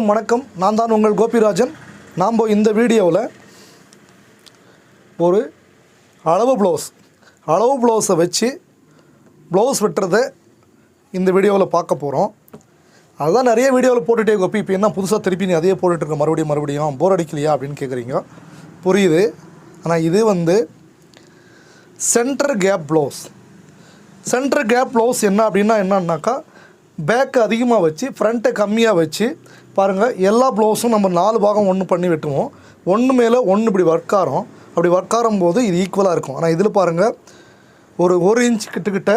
வணக்கம், நான் தான் உங்கள் கோபிராஜன். நாம் இந்த வீடியோவில் ஒரு அளவு ப்ளவுஸை வச்சு ப்ளவுஸ் வெட்டுறதை இந்த வீடியோவில் பார்க்க போகிறோம். அதுதான் நிறைய வீடியோவில் போட்டுகிட்டே கோப்பி, இப்போ என்ன புதுசாக திருப்பி நீ அதையே போட்டுட்ருக்க மறுபடியும் போர் அடிக்கலையா அப்படின்னு கேட்குறீங்க. புரியுது. ஆனால் இது சென்டர் கேப் ப்ளவுஸ் என்ன அப்படின்னா என்னன்னாக்கா, பேக்கு அதிகமாக வச்சு ஃப்ரண்ட்டை கம்மியாக வச்சு பாருங்கள். எல்லா ப்ளவுஸும் நம்ம 4 பாகம் ஒன்று பண்ணி வெட்டுவோம். ஒன்று மேலே ஒன்று இப்படி அப்படி ஒர்க்காரும் போது இது ஈக்குவலாக இருக்கும். ஆனால் இதில் பாருங்கள், ஒரு 1 இன்ச் கிட்ட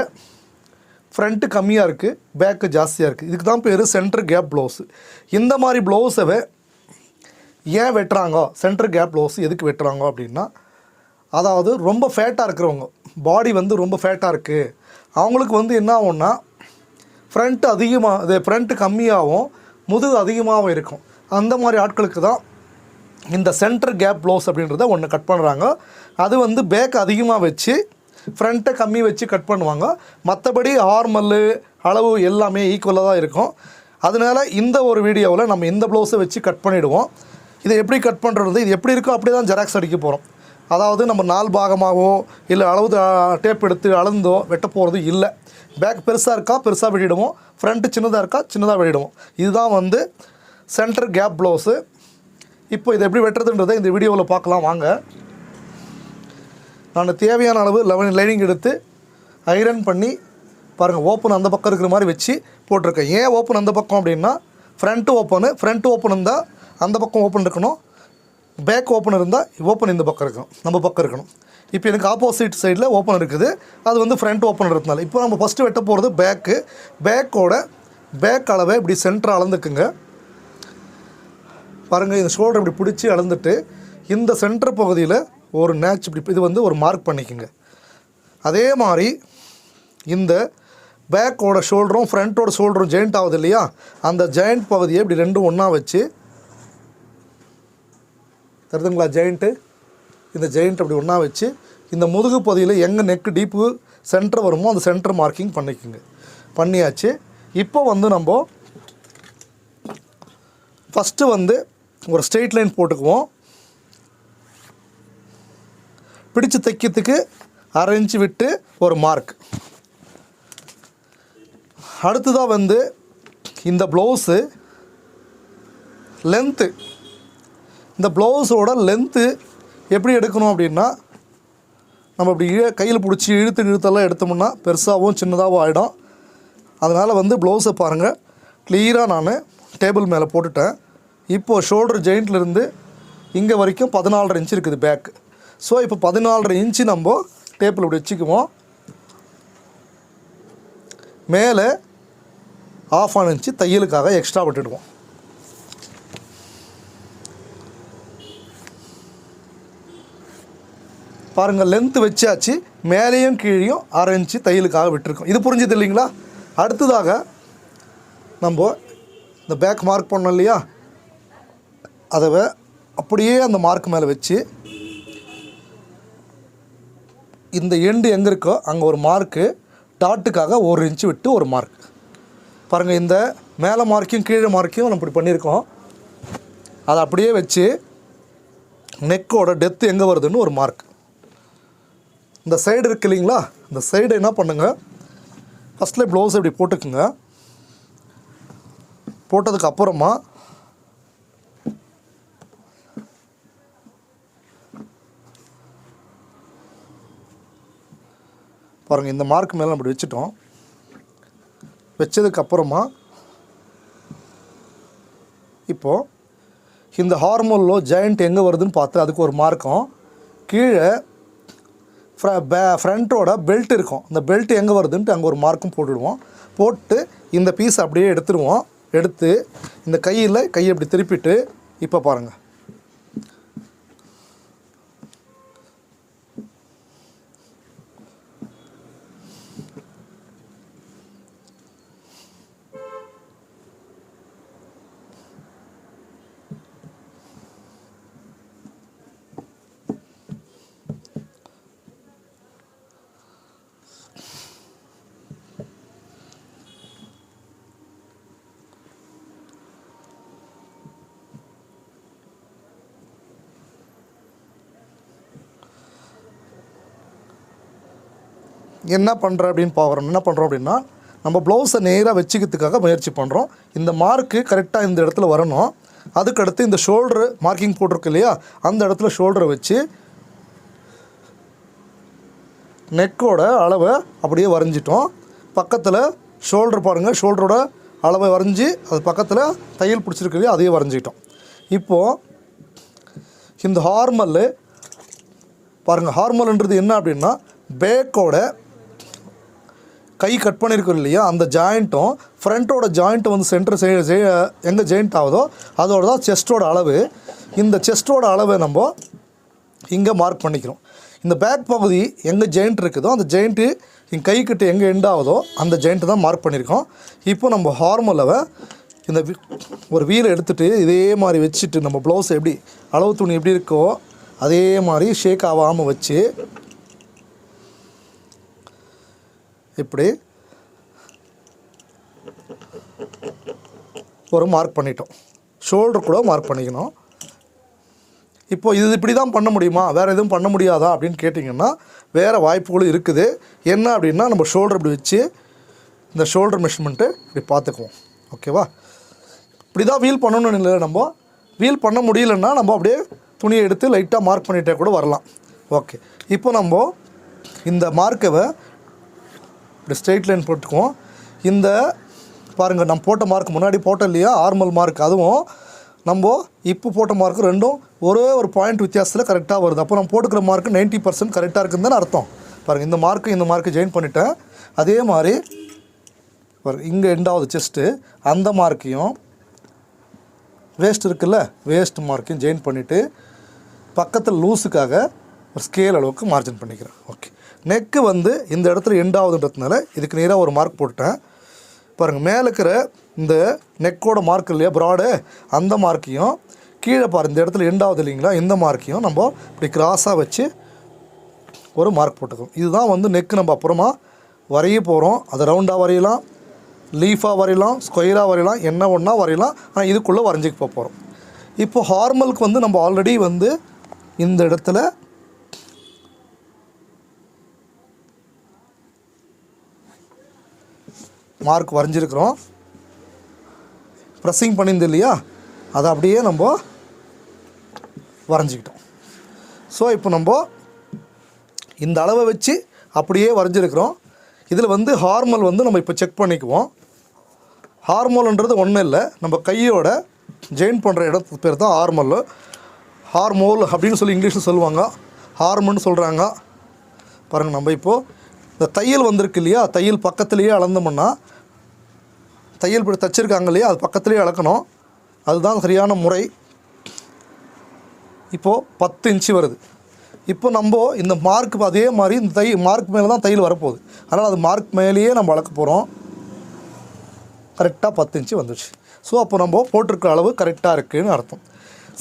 ஃப்ரண்ட்டு கம்மியாக இருக்குது, பேக்கு ஜாஸ்தியாக இருக்குது. இதுக்கு தான் பேர் சென்டர் கேப் ப்ளவுஸு. இந்த மாதிரி ப்ளவுஸை ஏன் வெட்டுறாங்க, சென்டர் கேப் ப்ளவுஸ் எதுக்கு வெட்டுறாங்க அப்படின்னா, அதாவது ரொம்ப ஃபேட்டாக இருக்கிறவங்க, பாடி ரொம்ப ஃபேட்டாக இருக்குது, அவங்களுக்கு என்ன ஆகும்னா ஃப்ரண்ட்டு கம்மியாகவும் முதுகு அதிகமாகவும் இருக்கும். அந்த மாதிரி ஆட்களுக்கு தான் இந்த சென்டர் கேப் ப்ளவுஸ் அப்படின்றத ஒன்று கட் பண்ணுறாங்க. அது பேக் அதிகமாக வச்சு ஃப்ரண்ட்டை கம்மி வச்சு கட் பண்ணுவாங்க. மற்றபடி ஆர்மல்லு அளவு எல்லாமே ஈக்குவலாக தான் இருக்கும். அதனால் இந்த ஒரு வீடியோவில் நம்ம இந்த ப்ளவுஸை வச்சு கட் பண்ணிவிடுவோம். இதை எப்படி கட் பண்ணுறது, இது எப்படி இருக்கோ அப்படி தான் ஜெராக்ஸ் அடிக்க போகிறோம். அதாவது நம்ம 4 பாகமாகவோ இல்லை அளவு டேப் எடுத்து அளந்தோ வெட்ட போகிறது இல்லை. பேக் பெருசாக இருக்கா பெருசாக வெட்டிடுவோம், ஃப்ரண்ட்டு சின்னதாக இருக்கா சின்னதாக வெட்டிடுவோம். இதுதான் சென்டர் கேப் ப்ளவுஸு. இப்போ இதை எப்படி வெட்டுறதுன்றதை இந்த வீடியோவில் பார்க்கலாம் வாங்க. நான் தேவையான அளவு லைனிங் எடுத்து ஐரன் பண்ணி பாருங்கள், ஓப்பன் அந்த பக்கம் இருக்கிற மாதிரி வச்சு போட்டிருக்கேன். ஏன் ஓப்பன் அந்த பக்கம் அப்படின்னா, ஃப்ரண்ட்டு ஓப்பன் இருந்தால் அந்த பக்கம் ஓப்பன் இருக்கணும், பேக் ஓப்பன் இருந்தால் ஓப்பன் இந்த பக்கம் இருக்கணும், நம்ம பக்கம் இருக்கணும். இப்போ எனக்கு ஆப்போசிட் சைடில் ஓப்பன் இருக்குது, அது ஃப்ரண்ட் ஓப்பன் இருக்கிறதுனால இப்போ நம்ம ஃபஸ்ட்டு வெட்ட போகிறது பேக் அளவை இப்படி சென்டர் அளந்துக்குங்க. பாருங்கள், இந்த ஷோல்டர் இப்படி பிடிச்சி அளந்துட்டு இந்த சென்டர் பகுதியில் ஒரு நேச் இப்படி இது ஒரு மார்க் பண்ணிக்கோங்க. அதே மாதிரி இந்த பேக்கோட ஷோல்டரும் ஃப்ரண்ட்டோட ஷோல்டரும் ஜாயிண்ட் ஆகுது இல்லையா, அந்த ஜாயிண்ட் பகுதியை இப்படி ரெண்டும் ஒன்றா வச்சு தருதுங்களா ஜாயிண்ட்டு, இந்த ஜாயிண்ட் அப்படி ஒன்றா வச்சு இந்த முதுகு பகுதியில் எங்கே நெக்கு டீப்பு சென்டர் வருமோ அந்த சென்டர் மார்க்கிங் பண்ணிக்கோங்க. பண்ணியாச்சு. இப்போ நம்ம ஃபஸ்ட்டு ஒரு ஸ்ட்ரெயிட் லைன் போட்டுக்குவோம். பிடிச்சு தைக்கிறதுக்கு 1/2 இன்ச்சு விட்டு ஒரு மார்க். அடுத்ததாக இந்த ப்ளவுஸு லென்த்து, இந்த ப்ளவுஸோட லென்த்து எப்படி எடுக்கணும் அப்படின்னா, நம்ம இப்படி கையில் பிடிச்சி இழுத்தெல்லாம் எடுத்தோம்னா பெருசாகவும் சின்னதாகவும் ஆகிடும். அதனால் ப்ளவுஸை பாருங்கள், கிளியராக நான் டேபிள் மேலே போட்டுட்டேன். இப்போது ஷோல்டர் ஜாயிண்ட்லேருந்து இங்கே வரைக்கும் 14.5 இன்ச்சு இருக்குது பேக்கு. ஸோ இப்போ 14.5 இன்ச்சு நம்ம டேபிள் இப்படி வச்சுக்குவோம். மேலே 1/2 இன்ச்சு தையலுக்காக எக்ஸ்ட்ரா விட்டுடுவோம். பாருங்கள், லென்த்து வச்சாச்சு, மேலேயும் கீழேயும் 1/2 இன்ச்சு தையலுக்காக விட்டுருக்கோம். இது புரிஞ்சது இல்லைங்களா? அடுத்ததாக நம்ம இந்த பேக் மார்க் பண்ணோம் இல்லையா, அதை அப்படியே அந்த மார்க் மேலே வச்சு இந்த எண்டு எங்கே இருக்கோ அங்கே ஒரு மார்க்கு, டாட்டுக்காக 1 இன்ச்சு விட்டு ஒரு மார்க். பாருங்கள், இந்த மேலே மார்க்கையும் கீழே மார்க்கையும் நம்ம இப்படி பண்ணியிருக்கோம். அதை அப்படியே வச்சு நெக்கோட டெப்த்து எங்கே வருதுன்னு ஒரு மார்க். இந்த சைடு இருக்குது இல்லைங்களா, இந்த சைடு என்ன பண்ணுங்கள், ஃபஸ்ட்டில் ப்ளவுஸ் இப்படி போட்டுக்குங்க. போட்டதுக்கு அப்புறமா பாருங்கள், இந்த மார்க் மேலே நம்ம வச்சுட்டோம். வச்சதுக்கப்புறமா இப்போது இந்த ஹார்மோனில் ஜாயிண்ட் எங்கே வருதுன்னு பார்த்து அதுக்கு ஒரு மார்க்கும், கீழே ஃப்ரண்ட்டோட பெல்ட் இருக்கும், இந்த பெல்ட் எங்கே வருதுன்ட்டு அங்கே ஒரு மார்க்கும் போட்டுடுவோம். போட்டு இந்த பீஸ் அப்படியே எடுத்துடுவோம். எடுத்து இந்த கையை இப்படி திருப்பிட்டு இப்போ பாருங்கள், என்ன பண்ணுறேன் அப்படின்னு பார்க்குறோம். என்ன பண்ணுறோம் அப்படின்னா, நம்ம ப்ளவுஸை நேராக வச்சுக்கிறதுக்காக முயற்சி பண்ணுறோம். இந்த மார்க்கு கரெக்டாக இந்த இடத்துல வரணும். அதுக்கடுத்து இந்த ஷோல்டரு மார்க்கிங் போட்டிருக்கு இல்லையா, அந்த இடத்துல ஷோல்டரை வச்சு நெக்கோட அளவை அப்படியே வரைஞ்சிட்டோம். பக்கத்தில் ஷோல்டர் பாருங்கள், ஷோல்டரோட அளவை வரைஞ்சி அது பக்கத்தில் தையல் பிடிச்சிருக்கு இல்லையா, அதையே வரைஞ்சிட்டோம். இப்போது இந்த ஹார்மல் பாருங்கள், ஹார்மல்ன்றது என்ன அப்படின்னா, பேக்கோட கை கட் பண்ணியிருக்கோம் இல்லையா, அந்த ஜாயிண்ட்டும் ஃப்ரண்ட்டோட ஜாயிண்ட்டு வந்து சென்டர் எங்கே ஜாயிண்ட் ஆகுதோ அதோட தான் செஸ்ட்டோட அளவு. இந்த செஸ்ட்டோட அளவை நம்ம இங்கே மார்க் பண்ணிக்கிறோம். இந்த பேக் பகுதி எங்கே ஜாயிண்ட் இருக்குதோ அந்த ஜாயிண்ட்டு எங்கள் கை கிட்ட எங்கே எண்ட் ஆகுதோ அந்த ஜாயிண்ட்டு தான் மார்க் பண்ணியிருக்கோம். இப்போ நம்ம ஹார்மலை இந்த ஒரு வீலை எடுத்துகிட்டு இதே மாதிரி வச்சுட்டு நம்ம ப்ளவுஸ் எப்படி அளவு துணி எப்படி இருக்கோ அதே மாதிரி ஷேக் ஆகாமல் வச்சு இப்படி ஒரு மார்க் பண்ணிட்டோம். ஷோல்டர் கூட மார்க் பண்ணிக்கணும். இப்போது இது இப்படி தான் பண்ண முடியுமா, வேறு எதுவும் பண்ண முடியாதா அப்படின்னு கேட்டிங்கன்னா வேறு வாய்ப்புகளும் இருக்குது. என்ன அப்படின்னா, நம்ம ஷோல்டர் இப்படி வச்சு இந்த ஷோல்டர் மெஷர்மெண்ட்டு இப்படி பார்த்துக்குவோம். ஓகேவா? இப்படி தான் வீல் பண்ணணும்னு இல்லை. நம்ம வீல் பண்ண முடியலன்னா நம்ம அப்படியே துணியை எடுத்து லைட்டாக மார்க் பண்ணிகிட்டே கூட வரலாம். ஓகே, இப்போ நம்ம இந்த மார்க்கை இப்படி ஸ்ட்ரெயிட் லைன் போட்டுக்குவோம். இந்த பாருங்கள், நம்ம போட்ட மார்க் முன்னாடி போட்டோம் இல்லையா, ஆர்மல் மார்க், அதுவும் நம்ம இப்போ போட்ட மார்க்கு ரெண்டும் ஒரே ஒரு பாயிண்ட் வித்தியாசத்தில் கரெக்டாக வருது. அப்போ நம்ம போட்டுக்கிற மார்க்கு 90% கரெக்டாக இருக்குன்னு தானே அர்த்தம். பாருங்கள், இந்த மார்க்கு ஜாயின் பண்ணிட்டேன். அதே மாதிரி பாருங்கள், இங்கே எண்டாவது செஸ்ட்டு அந்த மார்க்கையும் வேஸ்ட் இருக்குல்ல, வேஸ்ட் மார்க்கையும் ஜாயின் பண்ணிவிட்டு பக்கத்தில் லூஸுக்காக ஒரு ஸ்கேல் அளவுக்கு மார்ஜின் பண்ணிக்கிறேன். ஓகே, நெக்கு வந்து இந்த இடத்துல எண்டாவதுன்றதுனால இதுக்கு நேராக ஒரு மார்க் போட்டேன். பாருங்கள், மேலே இருக்கிற இந்த நெக்கோட மார்க் இல்லையா ப்ராடு, அந்த மார்க்கையும் கீழே பாருங்கள் இந்த இடத்துல எண்டாவது இல்லைங்களா, இந்த மார்க்கையும் நம்ம இப்படி கிராஸாக வச்சு ஒரு மார்க் போட்டுக்கோம். இதுதான் வந்து நெக்கு நம்ம அப்புறமா வரைய போகிறோம். அதை ரவுண்டாக வரையலாம், லீஃபாக வரையலாம், ஸ்கொயராக வரையலாம், என்ன ஒன்றா வரையலாம். ஆனால் இதுக்குள்ளே வரைஞ்சிக்க போகிறோம். இப்போது ஹார்மலுக்கு வந்து நம்ம ஆல்ரெடி வந்து இந்த இடத்துல மார்க் வரைஞ்சிருக்கிறோம். ப்ரெஸ்ஸிங் பண்ணியிருந்து இல்லையா, அதை அப்படியே நம்ம வரைஞ்சிக்கிட்டோம். ஸோ இப்போ நம்ம இந்த அளவை வச்சு அப்படியே வரைஞ்சிருக்கிறோம். இதில் வந்து ஹார்மல் வந்து நம்ம இப்போ செக் பண்ணிக்குவோம். ஹார்மோல்ன்றது ஒன்றும் இல்லை, நம்ம கையோட ஜாயின் பண்ணுற இடத்துக்கு பேர் தான் ஹார்மல். ஹார்மோல் அப்படின்னு சொல்லி இங்கிலீஷில் சொல்லுவாங்க, ஹார்மோன்னு சொல்கிறாங்க. பாருங்கள், நம்ம இப்போது இந்த தையல் வந்திருக்கு இல்லையா, தையல் பக்கத்துலேயே அளந்தோம்னா, தையல் இப்படி தைச்சிருக்காங்க இல்லையா, அது பக்கத்துலேயே அளக்கணும். அதுதான் சரியான முறை. இப்போது 10 இன்ச்சு வருது. இப்போ நம்ம இந்த மார்க் அதே மாதிரி இந்த மார்க் மேலே தான் தையல் வரப்போகுது. அதனால் அது மார்க் மேலேயே நம்ம அளக்க போகிறோம். கரெக்டாக 10 இன்ச்சு வந்துடுச்சு. ஸோ அப்போ நம்ம போட்டிருக்கிற அளவு கரெக்டாக இருக்குதுன்னு அர்த்தம்.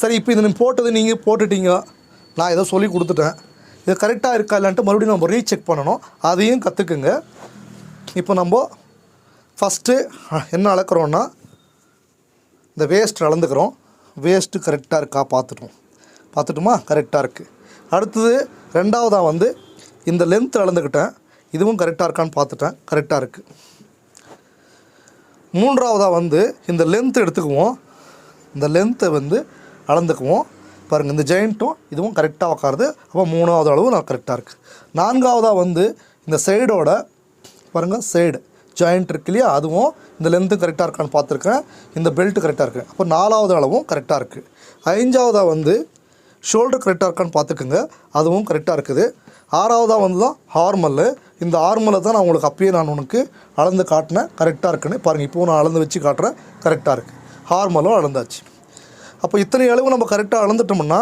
சரி, இப்போ இது போட்டது நீங்கள் போட்டுட்டீங்க, நான் ஏதோ சொல்லி கொடுத்துட்டேன். இது கரெக்டாக இருக்கா இல்லைன்ட்டு மறுபடியும் நம்ம ரீசெக் பண்ணணும். அதையும் கற்றுக்குங்க. இப்போ நம்ம ஃபஸ்ட்டு என்ன அளக்குறோன்னா, இந்த வேஸ்ட் அளந்துக்கிறோம். வேஸ்ட்டு கரெக்டாக இருக்கா பார்த்துட்டுமா, கரெக்டாக இருக்குது. அடுத்தது ரெண்டாவதாக வந்து இந்த லென்த் அளந்துக்கிட்டேன், இதுவும் கரெக்டாக இருக்கான்னு பார்த்துட்டேன், கரெக்டாக இருக்குது. மூன்றாவதாக வந்து இந்த லென்த் எடுத்துக்குவோம். இந்த லென்த்தை வந்து அளந்துக்குவோம். பாருங்கள், இந்த ஜாயிண்ட்டும் இதுவும் கரெக்டாக உட்காருது. அப்போ மூணாவது அளவு நான் கரெக்டாக இருக்குது. நான்காவதாக வந்து இந்த சைடோட பாருங்கள், சைடு ஜாயிண்ட் இருக்கு இல்லையா, அதுவும் இந்த லென்த்து கரெக்டாக இருக்கான்னு பார்த்துருக்கேன். இந்த பெல்ட்டு கரெக்டாக இருக்குது. அப்போ நாலாவது அளவும் கரெக்டாக இருக்குது. ஐந்தாவதாக வந்து ஷோல்டர் கரெக்டாக இருக்கான்னு பார்த்துக்குங்க, அதுவும் கரெக்டாக இருக்குது. ஆறாவதாக வந்து தான் ஹார்மல். இந்த ஹார்மலை தான் நான் உங்களுக்கு அப்பயே உனக்கு அளந்து காட்டினேன், கரெக்டாக இருக்குன்னு. பாருங்கள், இப்போது நான் அளந்து வச்சு காட்டுறேன், கரெக்டாக இருக்குது. ஹார்மலும் அளந்தாச்சு. அப்போ இத்தனை அளவு நம்ம கரெக்டாக அளந்துட்டோம்னா,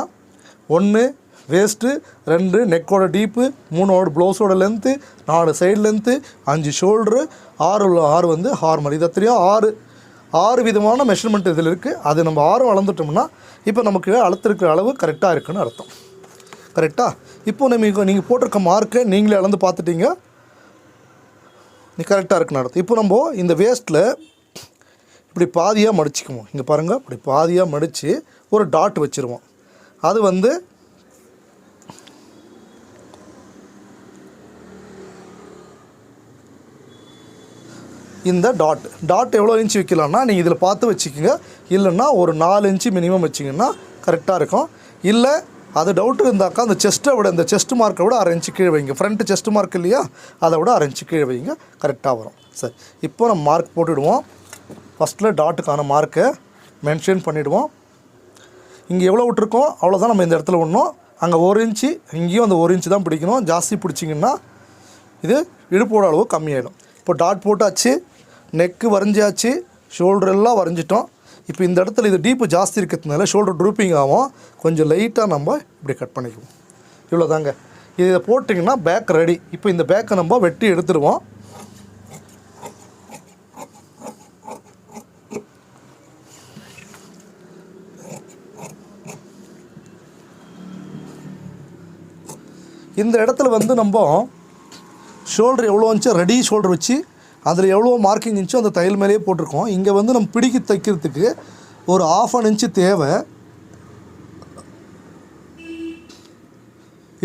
1 வேஸ்ட்டு, 2 நெக்கோட டீப்பு, 3 ப்ளவுஸோட லென்த்து, 4 சைடு லென்த்து, 5 ஷோல்ட்ரு, 6 வந்து ஹார்மல். இது தெரியும், 6 விதமான மெஷர்மெண்ட் இதில் இருக்குது. அது நம்ம 6 அளந்துட்டோம்னா இப்போ நமக்கு அளத்துருக்கிற அளவு கரெக்டாக இருக்குதுன்னு அர்த்தம். கரெக்டாக? இப்போது நீங்கள் போட்டிருக்க மார்க்கை நீங்களே அளந்து பார்த்துட்டீங்க, நீ கரெக்டாக இருக்குன்னு அர்த்தம். இப்போ நம்ம இந்த வேஸ்ட்டில் இப்படி பாதியாக மடிச்சுக்குவோம். இங்கே பாருங்கள், இப்படி பாதியாக மடித்து ஒரு டாட் வச்சுருவோம். அது வந்து இந்த டாட் எவ்வளோ இன்ச்சு வைக்கலாம்னா நீங்கள் இதில் பார்த்து வச்சுக்கோங்க. இல்லைன்னா ஒரு 4 இன்ச்சு மினிமம் வச்சிங்கன்னா கரெக்டாக இருக்கும். இல்லை அது டவுட் இருந்தாக்கா அந்த செஸ்ட்டை விட இந்த செஸ்ட் மார்க்கை விட 1/2 இன்ச்சு கீழே வைங்க. ஃப்ரண்ட் செஸ்ட் மார்க் இல்லையா, அதை விட 1/2 இன்ச்சு கீழே வைங்க, கரெக்டாக வரும். சரி, இப்போ நம்ம மார்க் போட்டுவிடுவோம். ஃபஸ்ட்டில் டாட்டுக்கான மார்க்கை மென்ஷன் பண்ணிவிடுவோம். இங்கே எவ்வளோ விட்டுருக்கோம் அவ்வளோதான் நம்ம இந்த இடத்துல விடணும். அங்கே 1 இன்ச்சு, இங்கேயும் அந்த 1 இன்ச்சு தான் பிடிக்கணும். ஜாஸ்தி பிடிச்சிங்கன்னா இது இடுப்போட அளவு கம்மியாயிடும். இப்போ டாட் போட்டாச்சு, நெக்கு வரைஞ்சாச்சு, ஷோல்டர் எல்லாம் வரைஞ்சிட்டோம். இப்போ இந்த இடத்துல இது டீப்பு ஜாஸ்தி இருக்கிறதுனால ஷோல்டர் ட்ரூப்பிங் ஆகும். கொஞ்சம் லைட்டாக நம்ம இப்படி கட் பண்ணிக்குவோம். இவ்வளோ தாங்க. இதை போட்டிங்கன்னா பேக் ரெடி. இப்போ இந்த பேக்கை நம்ம வெட்டி எடுத்துடுவோம். இந்த இடத்துல வந்து நம்ம ஷோல்டர் எவ்வளோ இருந்துச்சோ ரெடி ஷோல்டர் வச்சு அதில் எவ்வளோ மார்க்கிங் இருந்துச்சோ அந்த தையல் மேலேயே போட்டிருக்கோம். இங்கே வந்து நம்ம பிடிக்கி தைக்கிறதுக்கு ஒரு 1/2 இன்ச்சு தேவை.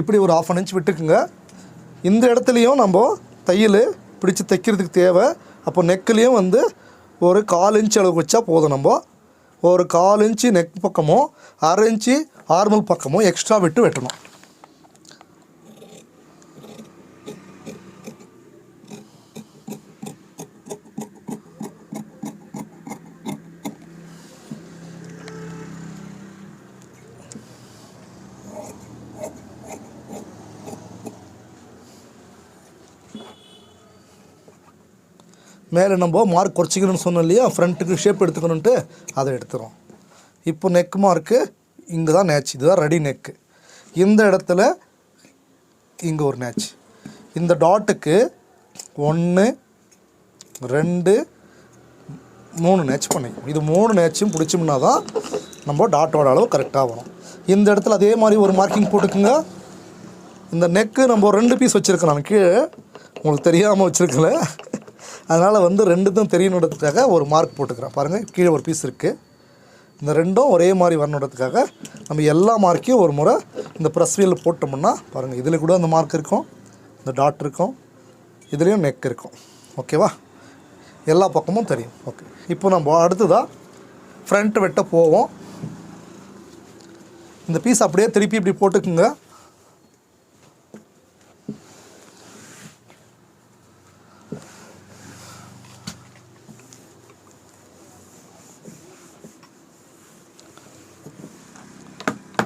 இப்படி ஒரு 1/2 இன்ச் விட்டுக்குங்க. இந்த இடத்துலையும் நம்ம தையல் பிடிச்சி தைக்கிறதுக்கு தேவை. அப்போ நெக்குலேயும் வந்து ஒரு 1/4 இன்ச் அளவுக்கு வச்சா போதும். நம்ம ஒரு 1/4 இன்ச்சு நெக் பக்கமும் 1/2 இன்ச்சு ஆர்மல் பக்கமும் எக்ஸ்ட்ரா விட்டு வெட்டணும். மேலே நம்ம மார்க் குறைச்சிக்கணும்னு சொன்னோம் இல்லையா, ஃப்ரண்ட்டுக்கு ஷேப் எடுத்துக்கணுன்ட்டு அதை எடுத்துகிறோம். இப்போ நெக் மார்க்கு இங்கே தான் நேச், இதுதான் ரெடி நெக்கு. இந்த இடத்துல இங்கே ஒரு நேச். இந்த டாட்டுக்கு 1 2 3 நேச் பண்ணிக்கும். இது 3 நேச்சும் பிடிச்சோம்னா தான் நம்ம டாட்டோட அளவு கரெக்டாக வரும். இந்த இடத்துல அதே மாதிரி ஒரு மார்க்கிங் போட்டுக்குங்க. இந்த நெக்கு நம்ம 2 பீஸ் வச்சுருக்கேன். நான் கீழே உங்களுக்கு தெரியாமல் வச்சுருக்கல, அதனால் வந்து 2த்தும் தெரியணுன்றதுக்காக ஒரு மார்க் போட்டுக்கிறேன். பாருங்கள், கீழே ஒரு பீஸ் இருக்குது. இந்த 2ம் ஒரே மாதிரி வரணுன்றதுக்காக நம்ம எல்லா மார்க்கையும் ஒரு முறை இந்த ப்ரெஸ் வீலில் போட்டோம்னா பாருங்கள், இதில் கூட அந்த மார்க் இருக்கும், இந்த டாட் இருக்கும், இதுலேயும் நெக் இருக்கும். ஓகேவா, எல்லா பக்கமும் தெரியும். ஓகே, இப்போ நம்ம அடுத்ததாக ஃப்ரண்ட் வெட்ட போவோம். இந்த பீஸ் அப்படியே திருப்பி இப்படி போட்டுக்குங்க.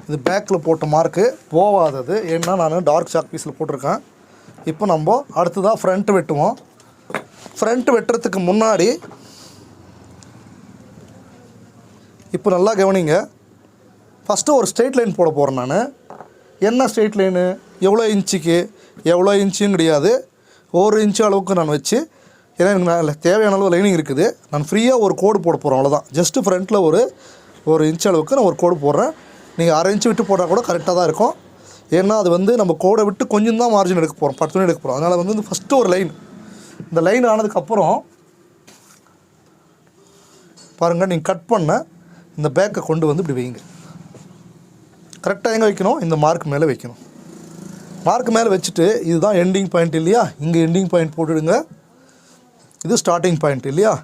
இது பேக்கில் போட்ட மார்க்கு போகாதது, ஏன்னா நான் டார்க் சாக் பீஸில் போட்டிருக்கேன். இப்போ நம்ம அடுத்ததாக ஃப்ரண்ட்டு வெட்டுவோம். ஃப்ரண்ட்டு வெட்டுறதுக்கு முன்னாடி இப்போ நல்லா கவனிங்க. ஃபஸ்ட்டு ஒரு ஸ்ட்ரெயிட் லைன் போட போகிறேன் நான். என்ன ஸ்ட்ரெயிட் லைனு, எவ்வளோ இன்ச்சுக்கு எவ்வளோ இன்ச்சும் கிடையாது, 1 இன்ச்சு அளவுக்கு நான் வச்சு, ஏன்னா எனக்கு தேவையான அளவு லைனிங் இருக்குது. நான் ஃப்ரீயாக ஒரு கோடு போட போகிறேன், அவ்வளோதான். ஜஸ்ட்டு ஃப்ரண்ட்டில் ஒரு இன்ச் அளவுக்கு நான் ஒரு கோடு போடுறேன். நீங்கள் 1/2 இன்ச்சு விட்டு போட்டால் கூட கரெக்டாக தான் இருக்கும். ஏன்னா அது வந்து நம்ம கோடை விட்டு கொஞ்சம் தான் மார்ஜின் எடுக்க போகிறோம், 10 துணி எடுக்க போகிறோம். அதனால் வந்து ஃபஸ்ட்டு ஒரு லைன், இந்த லைன் ஆனதுக்கப்புறம் பாருங்கள், நீங்கள் கட் பண்ண இந்த பேக்கை கொண்டு வந்து இப்படி வைங்க. கரெக்டாக எங்கே வைக்கணும், இந்த மார்க் மேலே வைக்கணும். மார்க் மேலே வச்சுட்டு இதுதான் எண்டிங் பாயிண்ட் இல்லையா, இங்கே எண்டிங் பாயிண்ட் போட்டுடுங்க. இது ஸ்டார்டிங் பாயிண்ட் இல்லையா.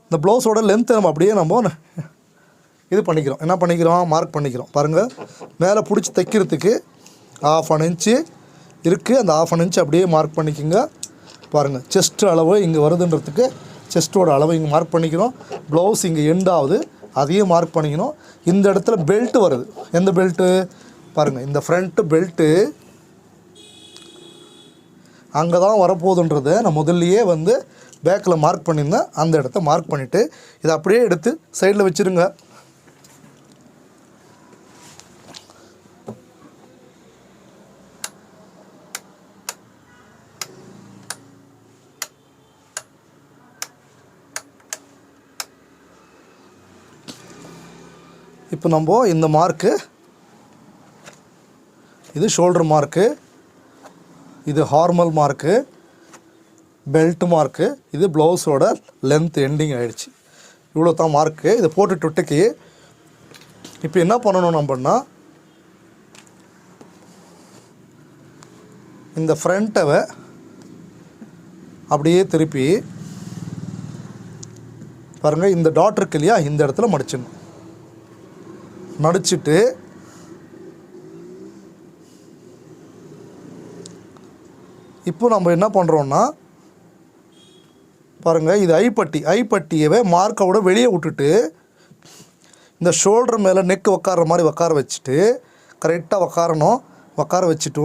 இந்த ப்ளவுஸோட லென்த்தை நம்ம அப்படியே நம்ம இது பண்ணிக்கிறோம். என்ன பண்ணிக்கிறோம், மார்க் பண்ணிக்கிறோம். பாருங்கள், மேலே பிடிச்சி தைக்கிறதுக்கு 1/2 இன்ச்சு இருக்குது. அந்த 1/2 இன்ச்சு அப்படியே மார்க் பண்ணிக்கோங்க. பாருங்கள், செஸ்ட் அளவு இங்கே வருதுன்றதுக்கு செஸ்ட்டோட அளவு இங்கே மார்க் பண்ணிக்கிறோம். ப்ளவுஸ் இங்கே எண்டாகுது, அதையும் மார்க் பண்ணிக்கணும். இந்த இடத்துல பெல்ட்டு வருது. எந்த பெல்ட்டு பாருங்கள், இந்த ஃப்ரண்ட்டு பெல்ட்டு அங்கே தான் வரப்போகுதுன்றதை நான் முதல்லையே வந்து பேக்கில் மார்க் பண்ணியிருந்தேன். அந்த இடத்த மார்க் பண்ணிவிட்டு இதை அப்படியே எடுத்து சைடில் வச்சுருங்க. இப்போ நம்ம இந்த மார்க்கு, இது ஷோல்டர் மார்க்கு, இது ஹார்மல் மார்க்கு, பெல்ட் மார்க்கு, இது ப்ளவுஸோட லென்த் எண்டிங் ஆகிடுச்சு. இவ்வளோ தான் மார்க்கு. இதை போட்டுட்டு விட்டுக்கு இப்போ என்ன பண்ணணும் நம்மன்னா, இந்த ஃப்ரண்ட்டை அப்படியே திருப்பி பாருங்கள் இந்த டாட் இருக்கு இல்லையா, இந்த இடத்துல மடிச்சிடணும். மடிச்சுட்டு இப்போ நம்ம என்ன பண்ணுறோன்னா பாருங்கள், இது ஐப்பட்டியவே மார்க்கோட வெளியே விட்டுட்டு இந்த ஷோல்டர் மேலே நெக் உக்கார மாதிரி உட்கார வச்சுட்டு கரெக்டாக உட்கார வச்சுட்டு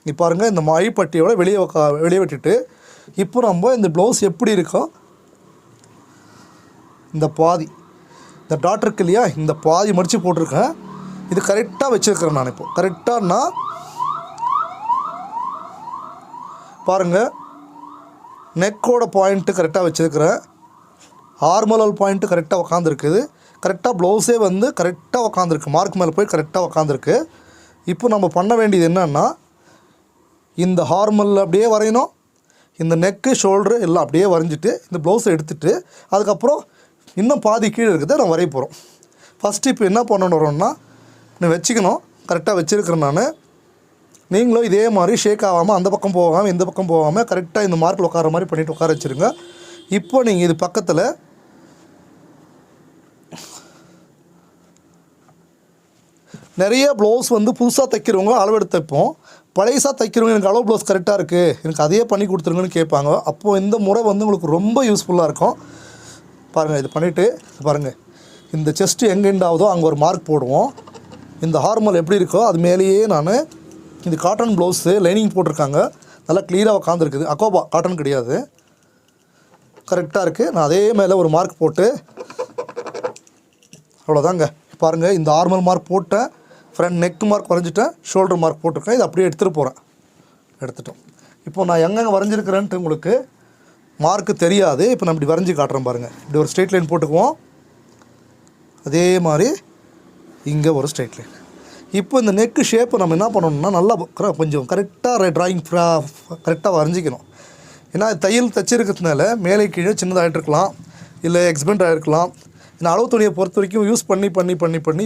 இப்போ பாருங்கள் இந்த ஐப்பட்டியோட வெளியே விட்டுட்டு இப்போ நம்ம இந்த ப்ளவுஸ் எப்படி இருக்கோ இந்த பாதி இந்த டாட் இருக்கு இல்லையா, இந்த பாதி மடித்து போட்டிருக்கேன். இது கரெக்டாக வச்சுருக்கிறேன் நான். இப்போ கரெக்டாகனா பாருங்கள் நெக்கோட பாயிண்ட்டு கரெக்டாக வச்சுருக்கிறேன். ஆர்மோலல் பாயிண்ட்டு கரெக்டாக உக்காந்துருக்குது. கரெக்டாக ப்ளவுஸே வந்து கரெக்டாக உக்காந்துருக்கு. மார்க் மேலே போய் கரெக்டாக உக்காந்துருக்கு. இப்போ நம்ம பண்ண வேண்டியது என்னென்னா இந்த ஹார்மல் அப்படியே வரையணும். இந்த நெக்கு ஷோல்ட்ரு எல்லாம் அப்படியே வரைஞ்சிட்டு இந்த ப்ளவுஸை எடுத்துகிட்டு அதுக்கப்புறம் இன்னும் பாதி கீழே இருக்கிறத நம்ம வரைய போகிறோம். ஃபஸ்ட்டு இப்போ என்ன பண்ணணும்னா நான் வச்சுக்கணும். கரெக்டாக வச்சுருக்கிறேன் நான். நீங்களும் இதே மாதிரி ஷேக் ஆகாமல் அந்த பக்கம் போகாமல் இந்த பக்கம் போகாமல் கரெக்டாக இந்த மார்க்கில் உட்கார மாதிரி பண்ணிவிட்டு உட்கார வச்சுருங்க. இப்போ நீங்கள் இது பக்கத்தில் நிறைய ப்ளவுஸ் வந்து புதுசாக தைக்கிறவங்க அளவெடுத்து தைப்போம். பழையசாக தைக்கிறவங்க எனக்கு அளவு ப்ளவுஸ் கரெக்டாக இருக்குது, எனக்கு அதையே பண்ணி கொடுத்துருங்கன்னு கேட்பாங்க. அப்போது இந்த முறை வந்து உங்களுக்கு ரொம்ப யூஸ்ஃபுல்லாக இருக்கும். பாருங்கள், இது பண்ணிவிட்டு பாருங்கள் இந்த செஸ்ட்டு எங்கே எண்ட் ஆகுதோ அங்கே ஒரு மார்க் போடுவோம். இந்த ஹார்மல் எப்படி இருக்கோ அது மேலேயே நான் இது காட்டன் ப்ளவுஸு லைனிங் போட்டிருக்காங்க, நல்லா க்ளீனாக உட்காந்துருக்குது. அக்கோபா காட்டன் கிடையாது, கரெக்டாக இருக்குது. நான் அதே மேலே ஒரு மார்க் போட்டு அவ்வளோதாங்க. பாருங்கள் இந்த ஆர்மல் மார்க் போட்டேன், ஃப்ரண்ட் நெக் மார்க் வரைஞ்சிட்டேன், ஷோல்டர் மார்க் போட்டிருக்கேன். இது அப்படியே எடுத்துகிட்டு போகிறேன். எடுத்துட்டோம். இப்போ நான் எங்கெங்கே வரைஞ்சிருக்கிறேன்ட்டு உங்களுக்கு மார்க்கு தெரியாது. இப்போ நான் இப்படி வரைஞ்சி காட்டுறேன் பாருங்கள். இப்படி ஒரு ஸ்ட்ரெயிட் லைன் போட்டுக்குவோம். அதே மாதிரி இங்கே ஒரு ஸ்ட்ரெயிட் லைன். இப்போ இந்த நெக்கு ஷேப்பை நம்ம என்ன பண்ணணும்னா நல்லா கொஞ்சம் கரெக்டாக ட்ராயிங் கரெக்டாக வரைஞ்சிக்கணும். ஏன்னா தையல் தைச்சிருக்கிறதுனால மேலே கீழே சின்னதாகிட்டு இருக்கலாம், இல்லை எக்ஸ்பெண்ட் ஆகிருக்கலாம். இந்த அளவு துணியை பொறுத்த வரைக்கும் யூஸ் பண்ணி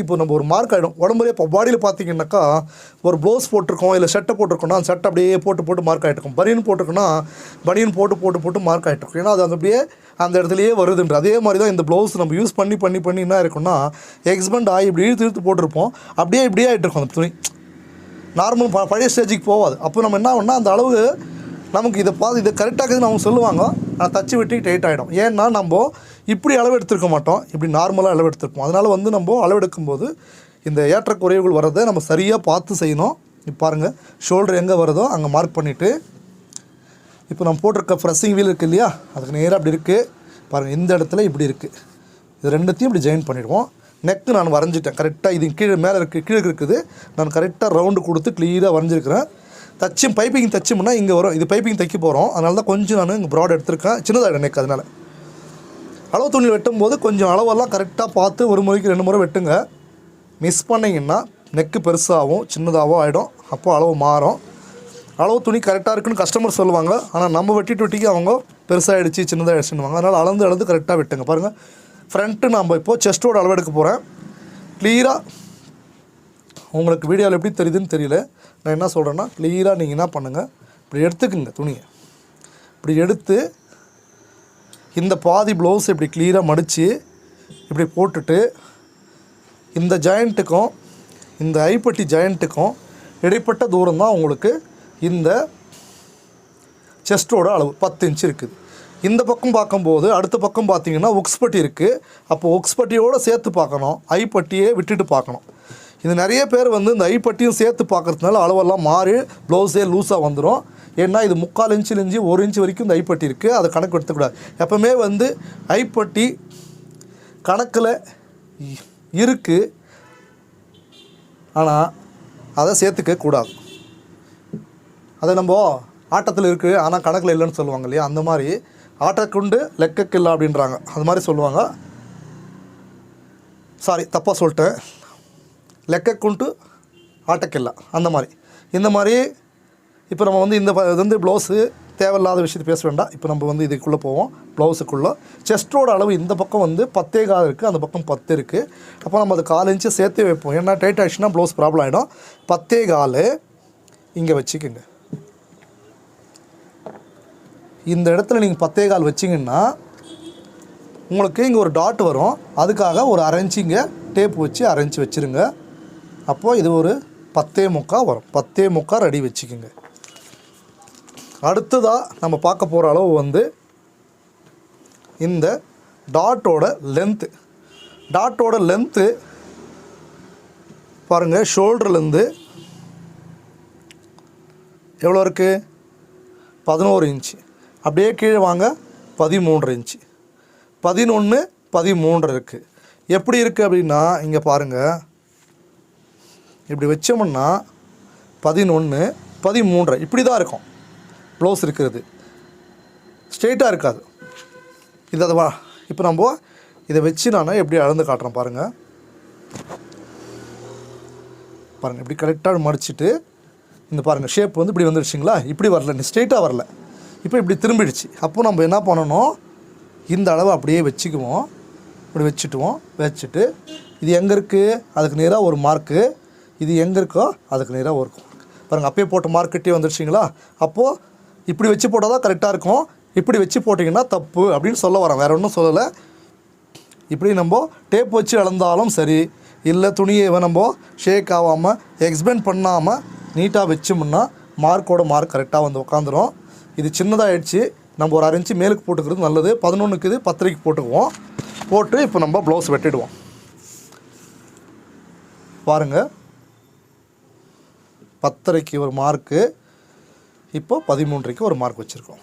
இப்போ நம்ம ஒரு மார்க் ஆகிடும். உடம்புலேயே இப்போ பாடியில் பார்த்தீங்கன்னாக்கா ஒரு ப்ளவுஸ் போட்டிருக்கோம், இல்லை ஷர்ட்டை போட்டிருக்கோம்னா அந்த ஷர்ட்டை அப்படியே போட்டு மார்க் ஆகிட்டுருக்கும். பனியன் போட்டிருக்கோன்னா பனியன் போட்டு மார்க் ஆகிட்டுருக்கும். ஏன்னா அது அப்படியே அந்த இடத்துலையே வருதுன்ற. அதே மாதிரி தான் இந்த ப்ளவுஸ் நம்ம யூஸ் பண்ணி என்ன இருக்குன்னா எக்ஸ்பெண்ட் ஆகி இப்படி இழுத்து போட்டிருப்போம், அப்படியே இப்படியே ஆகிட்டுருக்கும் அந்த துணி. நார்மல் பழைய ஸ்டேஜுக்கு போகாது. அப்போ நம்ம என்ன பண்ணால் அந்த அளவு நமக்கு இதை இதை கரெக்டாக இருக்குதுன்னு அவங்க சொல்லுவாங்க. ஆனால் தச்சு விட்டு டைட் ஆகிடும். ஏன்னா நம்ம இப்படி அளவு எடுத்துருக்க மாட்டோம், இப்படி நார்மலாக அளவு எடுத்துருப்போம். அதனால் வந்து நம்ம அளவெடுக்கும்போது இந்த ஏற்றக்குறைவுகள் வர்றதை நம்ம சரியாக பார்த்து செய்யணும். இப்போ பாருங்கள், ஷோல்டர் எங்கே வருதோ அங்கே மார்க் பண்ணிவிட்டு இப்போ நம்ம போட்டிருக்க ஃப்ரெஸ்ஸிங் வீல் இருக்குது இல்லையா, அதுக்கு நேராக அப்படி இருக்குது பாருங்கள். இந்த இடத்துல இப்படி இருக்குது. இது ரெண்டுத்தையும் இப்படி ஜாயின் பண்ணிவிடுவோம். நெக்கு நான் வரைஞ்சிட்டேன் கரெக்டாக. இது கீழே மேலே கீழே இருக்குது. நான் கரெக்டாக ரவுண்டு கொடுத்து க்ளீனாக வரைஞ்சிருக்கிறேன். பைப்பிங் தைச்சோம்னா இங்கே வரும். இது பைப்பிங் தைக்க போகிறோம். அதனால தான் கொஞ்சம் நான் இங்கே ப்ராட் எடுத்திருக்கேன். சின்னதாக நெக். அதனால் அளவு துணியில் வெட்டும்போது கொஞ்சம் அளவெல்லாம் கரெக்டாக பார்த்து ஒரு முறைக்கு 2 முறை வெட்டுங்க. மிஸ் பண்ணிங்கன்னா நெக்கு பெருசாகவும் சின்னதாகவும் ஆகிடும். அப்போது அளவு மாறும். அளவு துணி கரெக்டாக இருக்குன்னு கஸ்டமர் சொல்லுவாங்க. ஆனால் நம்ம வெட்டிக்கு அவங்க பெருசாகிடுச்சு சின்னதாகிடுச்சுன்னுவாங்க. அதனால் அளந்து கரெக்டாக வெட்டுங்க. பாருங்கள், ஃப்ரண்ட்டு நம்ம இப்போது செஸ்ட்டோட அளவு எடுக்க போகிறேன். க்ளியராக உங்களுக்கு வீடியோவில் எப்படி தெரியுதுன்னு தெரியல. நான் என்ன சொல்கிறேன்னா க்ளியராக நீங்கள் என்ன பண்ணுங்கள், இப்படி எடுத்துக்குங்க துணியை. இப்படி எடுத்து இந்த பாதி ப்ளவுஸ் இப்படி க்ளியராக மடித்து இப்படி போட்டுட்டு இந்த ஜாயிண்ட்டுக்கும் இந்த ஐப்பட்டி ஜாயிண்ட்டுக்கும் இடைப்பட்ட தூரம் தான் உங்களுக்கு இந்த செஸ்ட்டோட அளவு 10 இன்ச்சு இருக்குது. இந்த பக்கம் பார்க்கும்போது அடுத்த பக்கம் பார்த்தீங்கன்னா உக்ஸ்பட்டி இருக்குது. அப்போ உக்ஸ்பட்டியோடு சேர்த்து பார்க்கணும், ஐப்பட்டியே விட்டுட்டு பார்க்கணும். இது நிறைய பேர் வந்து இந்த ஐப்பட்டியும் சேர்த்து பார்க்குறதுனால அளவெல்லாம் மாறி ப்ளவுஸே லூஸாக வந்துடும். ஏன்னா இது 3/4 இன்ச்சிலேருந்து 1 இன்ச்சு வரைக்கும் இந்த ஐப்பட்டி இருக்குது. அதை கணக்கு எடுத்துக்கூடாது. எப்போவுமே வந்து ஐப்பட்டி கணக்கில் இருக்குது, ஆனால் அதை சேர்த்துக்க கூடாது. அதை நம்ம ஆட்டத்தில் இருக்குது ஆனால் கணக்கில் இல்லைன்னு சொல்லுவாங்க இல்லையா, அந்த மாதிரி ஆட்டக்குண்டு லெக்கக்கில்லை அப்படின்றாங்க. அது மாதிரி சொல்லுவாங்க. சாரி, தப்பாக சொல்லிட்டேன். லெக்கக்குண்டு ஆட்டக்கில்லை அந்த மாதிரி. இந்த மாதிரி இப்போ நம்ம வந்து இது வந்து ப்ளவுஸு தேவையில்லாத விஷயத்தை பேச வேண்டாம். இப்போ நம்ம வந்து இதுக்குள்ளே போவோம். ப்ளவுஸுக்குள்ளே செஸ்ட்டோட அளவு இந்த பக்கம் வந்து 10.25 இருக்குது, அந்த பக்கம் 10 இருக்குது. அப்போ நம்ம அது 4 இன்ச்சு சேர்த்தே வைப்போம். ஏன்னா டைட் ஆகிடுச்சுன்னா ப்ளவுஸ் ப்ராப்ளம் ஆகிடும். 10.25 இங்கே வச்சுக்கோங்க. இந்த இடத்துல நீங்கள் 10.25 வச்சிங்கன்னா உங்களுக்கு இங்கே ஒரு டாட் வரும், அதுக்காக ஒரு அரைஞ்சி இங்கே டேப் வச்சு அரைஞ்சி வச்சுருங்க. அப்போது இது ஒரு 10.75 வரும். 10.75 ரெடி வச்சுக்கோங்க. அடுத்ததாக நம்ம பார்க்க போகிற அளவு வந்து இந்த டாட்டோட லென்த்து. டாட்டோட லென்த்து பாருங்கள், ஷோல்டர்லேருந்து எவ்வளோ இருக்குது? 11 இன்ச்சு. அப்படியே கீழே வாங்க, 13 இன்ச்சு. 11, 13 இருக்குது. எப்படி இருக்குது அப்படின்னா, இங்கே பாருங்கள், இப்படி வச்சோம்னா 11, 13 இப்படி தான் இருக்கும் ப்ளவுஸ் இருக்கிறது. ஸ்ட்ரெயிட்டாக இருக்காது. இது அது வா. இப்போ நம்ம இதை வச்சு நான் எப்படி அளந்து காட்டுறேன் பாருங்கள். பாருங்கள், இப்படி கரெக்டாக மடிச்சுட்டு இந்த பாருங்கள் ஷேப் வந்து இப்படி வந்துடுச்சிங்களா? இப்படி வரல, ஸ்ட்ரெயிட்டாக வரல, இப்போ இப்படி திரும்பிடுச்சு. அப்போது நம்ம என்ன பண்ணணும், இந்த அளவு அப்படியே வச்சுக்குவோம். இப்படி வச்சுட்டு இது எங்கே இருக்குது அதுக்கு நேராக ஒரு மார்க்கு, இது எங்கே இருக்கோ அதுக்கு நேராக இருக்கும். பாருங்கள், அப்பயே போட்ட மார்க்கிட்டே வந்துடுச்சிங்களா? அப்போது இப்படி வச்சு போட்டால் தான் கரெக்டாக இருக்கும். இப்படி வச்சு போட்டிங்கன்னா தப்பு அப்படின்னு சொல்ல வரேன், வேறு ஒன்றும் சொல்லலை. இப்படி நம்ம டேப் வச்சு அளந்தாலும் சரி, இல்லை துணியை நம்ம ஷேக் ஆகாமல் எக்ஸ்பெண்ட் பண்ணாமல் நீட்டாக வச்சோம்னா மார்க்கோட மார்க் கரெக்டாக வந்து உட்காந்துரும். இது சின்னதாகிடுச்சு, நம்ம ஒரு 1 இன்ச்சு மேலுக்கு போட்டுக்கிறது நல்லது. 11க்கு இது 10க்கு போட்டுக்குவோம். போட்டு இப்போ நம்ம ப்ளவுஸ் வெட்டிடுவோம். பாருங்கள், 10க்கு ஒரு மார்க்கு, இப்போ 13க்கு ஒரு மார்க் வச்சுருக்கோம்.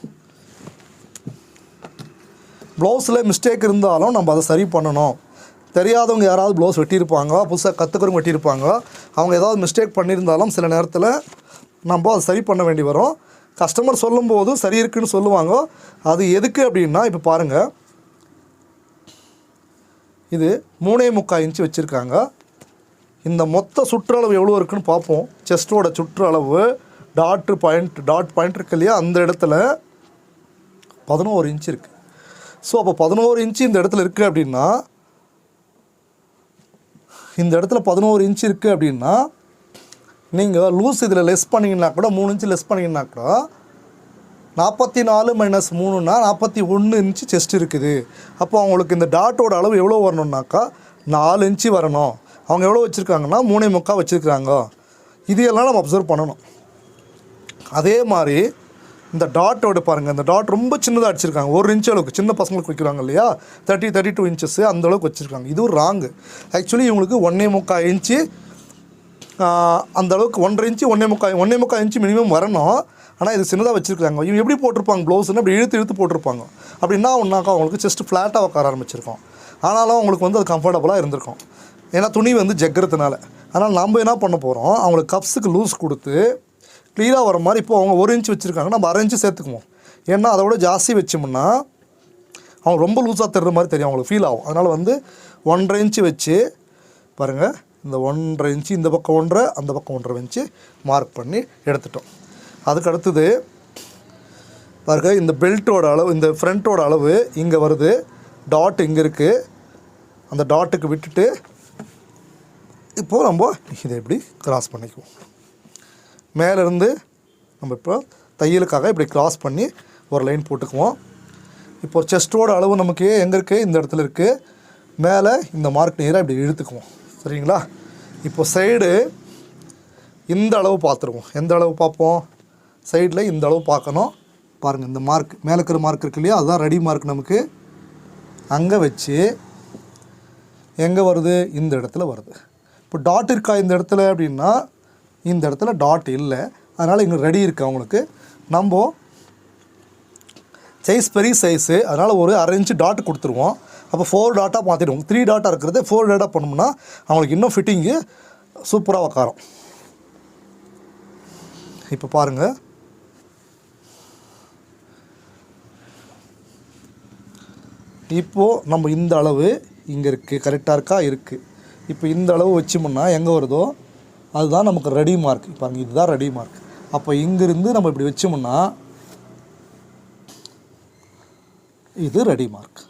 ப்ளவுஸில் மிஸ்டேக் இருந்தாலும் நம்ம அதை சரி பண்ணணும். தெரியாதவங்க யாராவது ப்ளவுஸ் வெட்டியிருப்பாங்க, புதுசாக கற்றுக்கிறவங்க வெட்டியிருப்பாங்க. அவங்க ஏதாவது மிஸ்டேக் பண்ணியிருந்தாலும் சில நேரத்தில் நம்ம அதை சரி பண்ண வேண்டி வரும். கஸ்டமர் சொல்லும்போது சரி இருக்குன்னு சொல்லுவாங்க. அது எதுக்கு அப்படின்னா, இப்போ பாருங்கள், இது 3.75 இன்ச்சு வச்சுருக்காங்க. இந்த மொத்த சுற்றளவு எவ்வளோ இருக்குதுன்னு பார்ப்போம். செஸ்ட்டோட சுற்றளவு டாட் பாயிண்ட் இருக்கு இல்லையா, அந்த இடத்துல 11 இன்ச்சு இருக்குது. ஸோ அப்போ 11 இன்ச்சு இந்த இடத்துல இருக்குது அப்படின்னா, இந்த இடத்துல 11 இன்ச்சு இருக்குது அப்படின்னா, நீங்கள் லூஸ் இதில் லெஸ் பண்ணிங்கன்னா கூட 3 இன்ச்சு லெஸ் பண்ணிங்கன்னா கூட 44 - 3னா 41 இன்ச்சு செஸ்ட் இருக்குது. அப்போ அவங்களுக்கு இந்த டாட்டோட அளவு எவ்வளோ வரணுன்னாக்கா 4 இன்ச்சு வரணும். அவங்க எவ்வளோ வச்சுருக்காங்கன்னா 3.75 வச்சுருக்காங்க. இதையெல்லாம் நம்ம அப்சர்வ் பண்ணணும். அதே மாதிரி இந்த டாட்டோட பாருங்கள், இந்த டாட் ரொம்ப சின்னதாக அடிச்சிருக்காங்க. 1 இன்ச்சு அளவுக்கு சின்ன பசங்களுக்கு வைக்கிறாங்க இல்லையா, 32 இன்ச்சஸ் அந்த அளவுக்கு வச்சுருக்காங்க. இதுவும் ராங்கு. ஆக்சுவலி இவங்களுக்கு 1.75 இன்ச்சு அந்த அளவுக்கு 1.5 இன்ச்சு 1.75 இன்ச்சு மினிமம் வரணும். ஆனால் இது சின்னதாக வச்சுருக்காங்க. இவங்க எப்படி போட்டிருப்பாங்க ப்ளவுஸ்ன்னு, அப்படி இழுத்து போட்டிருப்பாங்க. அப்படின்னா ஒன்றாக்கா அவங்களுக்கு ஜஸ்ட் ஃப்ளாட்டாக உட்கார ஆரம்பிச்சிருக்கோம். ஆனாலும் அவங்களுக்கு வந்து அது கம்ஃபர்டபுளாக இருந்திருக்கும், ஏன்னா துணி வந்து ஜக்கிறதுனால. ஆனால் நம்ம என்ன பண்ண போகிறோம், அவங்களுக்கு கப்ஸுக்கு லூஸ் கொடுத்து க்ளீனாக வர மாதிரி. இப்போ அவங்க 1 இன்ச்சு வச்சுருக்காங்க, நம்ம 1/2 இன்ச்சு சேர்த்துக்குவோம். ஏன்னா அதை விட ஜாஸ்தி வச்சோம்னா அவங்க ரொம்ப லூஸாக தர்ற மாதிரி தெரியும், அவங்களுக்கு ஃபீல் ஆகும். அதனால் வந்து 1.5 இன்ச்சு வச்சு பாருங்கள், இந்த 1.5 இன்ச்சு இந்த பக்கம் 1.5 அந்த பக்கம் 1.5 இன்ச்சு மார்க் பண்ணி எடுத்துட்டோம். அதுக்கு அடுத்தது பாருங்கள், இந்த பெல்ட்டோட அளவு, இந்த ஃப்ரண்ட்டோட அளவு இங்கே வருது, டாட் இங்கே இருக்குது. அந்த டாட்டுக்கு விட்டுட்டு இப்போது நம்ம இதை எப்படி கிராஸ் பண்ணிக்குவோம். மேலேருந்து நம்ம இப்போ தையலுக்காக இப்படி கிராஸ் பண்ணி ஒரு லைன் போட்டுக்குவோம். இப்போ செஸ்ட்டோட அளவு நமக்கு எங்கே இருக்குது, இந்த இடத்துல இருக்குது. மேலே இந்த மார்க் நேராக இப்படி இழுத்துக்குவோம். சரிங்களா? இப்போ சைடு இந்த அளவு பார்த்துருவோம். எந்த அளவு பார்ப்போம், சைடில் இந்த அளவு பார்க்கணும். பாருங்கள், இந்த மார்க் மேலே இருக்கிற மார்க் இருக்கு இல்லையா, அதுதான் ரெடி மார்க். நமக்கு அங்கே வச்சு எங்கே வருது, இந்த இடத்துல வருது. இப்போ டாட் இருக்கா இந்த இடத்துல அப்படின்னா, இந்த இடத்துல டாட் இல்லை, அதனால் இங்கே ரெடி இருக்குது அவங்களுக்கு. நம்ம சைஸ் பெரிய சைஸு, அதனால் ஒரு 1/2 இன்ச்சு டாட் கொடுத்துருவோம். அப்போ 4 டாட்டாக மாற்றிடுவோம். 3 டாட்டாக இருக்கிறது 4 டாட்டாக பண்ணோம்னா அவங்களுக்கு இன்னும் ஃபிட்டிங்கு சூப்பராக உக்காரும். இப்போ பாருங்கள், இப்போது நம்ம இந்த அளவு இங்கே இருக்குது, கரெக்டாக இருக்கா, இருக்குது. இப்போ இந்த அளவு வச்சோம்னா எங்கே வருதோ அதுதான் நமக்கு ரெடி மார்க். பாருங்கள், இதுதான் ரெடி மார்க். அப்போ இங்கேருந்து நம்ம இப்படி வச்சோம்னா இது ரெடி மார்க்.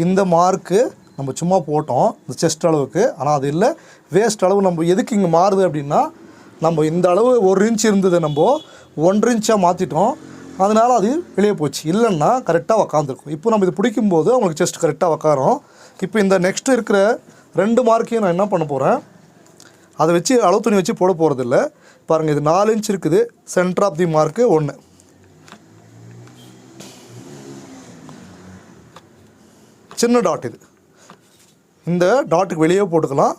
இந்த மார்க்கு நம்ம சும்மா போட்டோம் இந்த செஸ்ட் அளவுக்கு, ஆனால் அது இல்லை, வேஸ்ட் அளவு. நம்ம எதுக்கு இங்கே மாறுது அப்படின்னா, நம்ம இந்த அளவு 1 இன்ச் இருந்தது நம்ம 1.5 இன்ச்சாக மாற்றிட்டோம். அதனால் அது வெளியே போச்சு. இல்லைன்னா கரெக்டாக உக்காந்துருக்கும். இப்போ நம்ம இது பிடிக்கும்போது அவங்களுக்கு செஸ்ட் கரெக்டாக உக்காரோம். இப்போ இந்த நெக்ஸ்ட்டு இருக்கிற 2 மார்க்கையும் நான் என்ன பண்ண போகிறேன், அதை வச்சு அளவு துணி வச்சு போட போகிறதில்ல. பாருங்கள், இது 4 இன்ச் இருக்குது. Centre of the mark 1. சின்ன டாட் இது. இந்த டாட்டுக்கு வெளியே போட்டுக்கலாம்.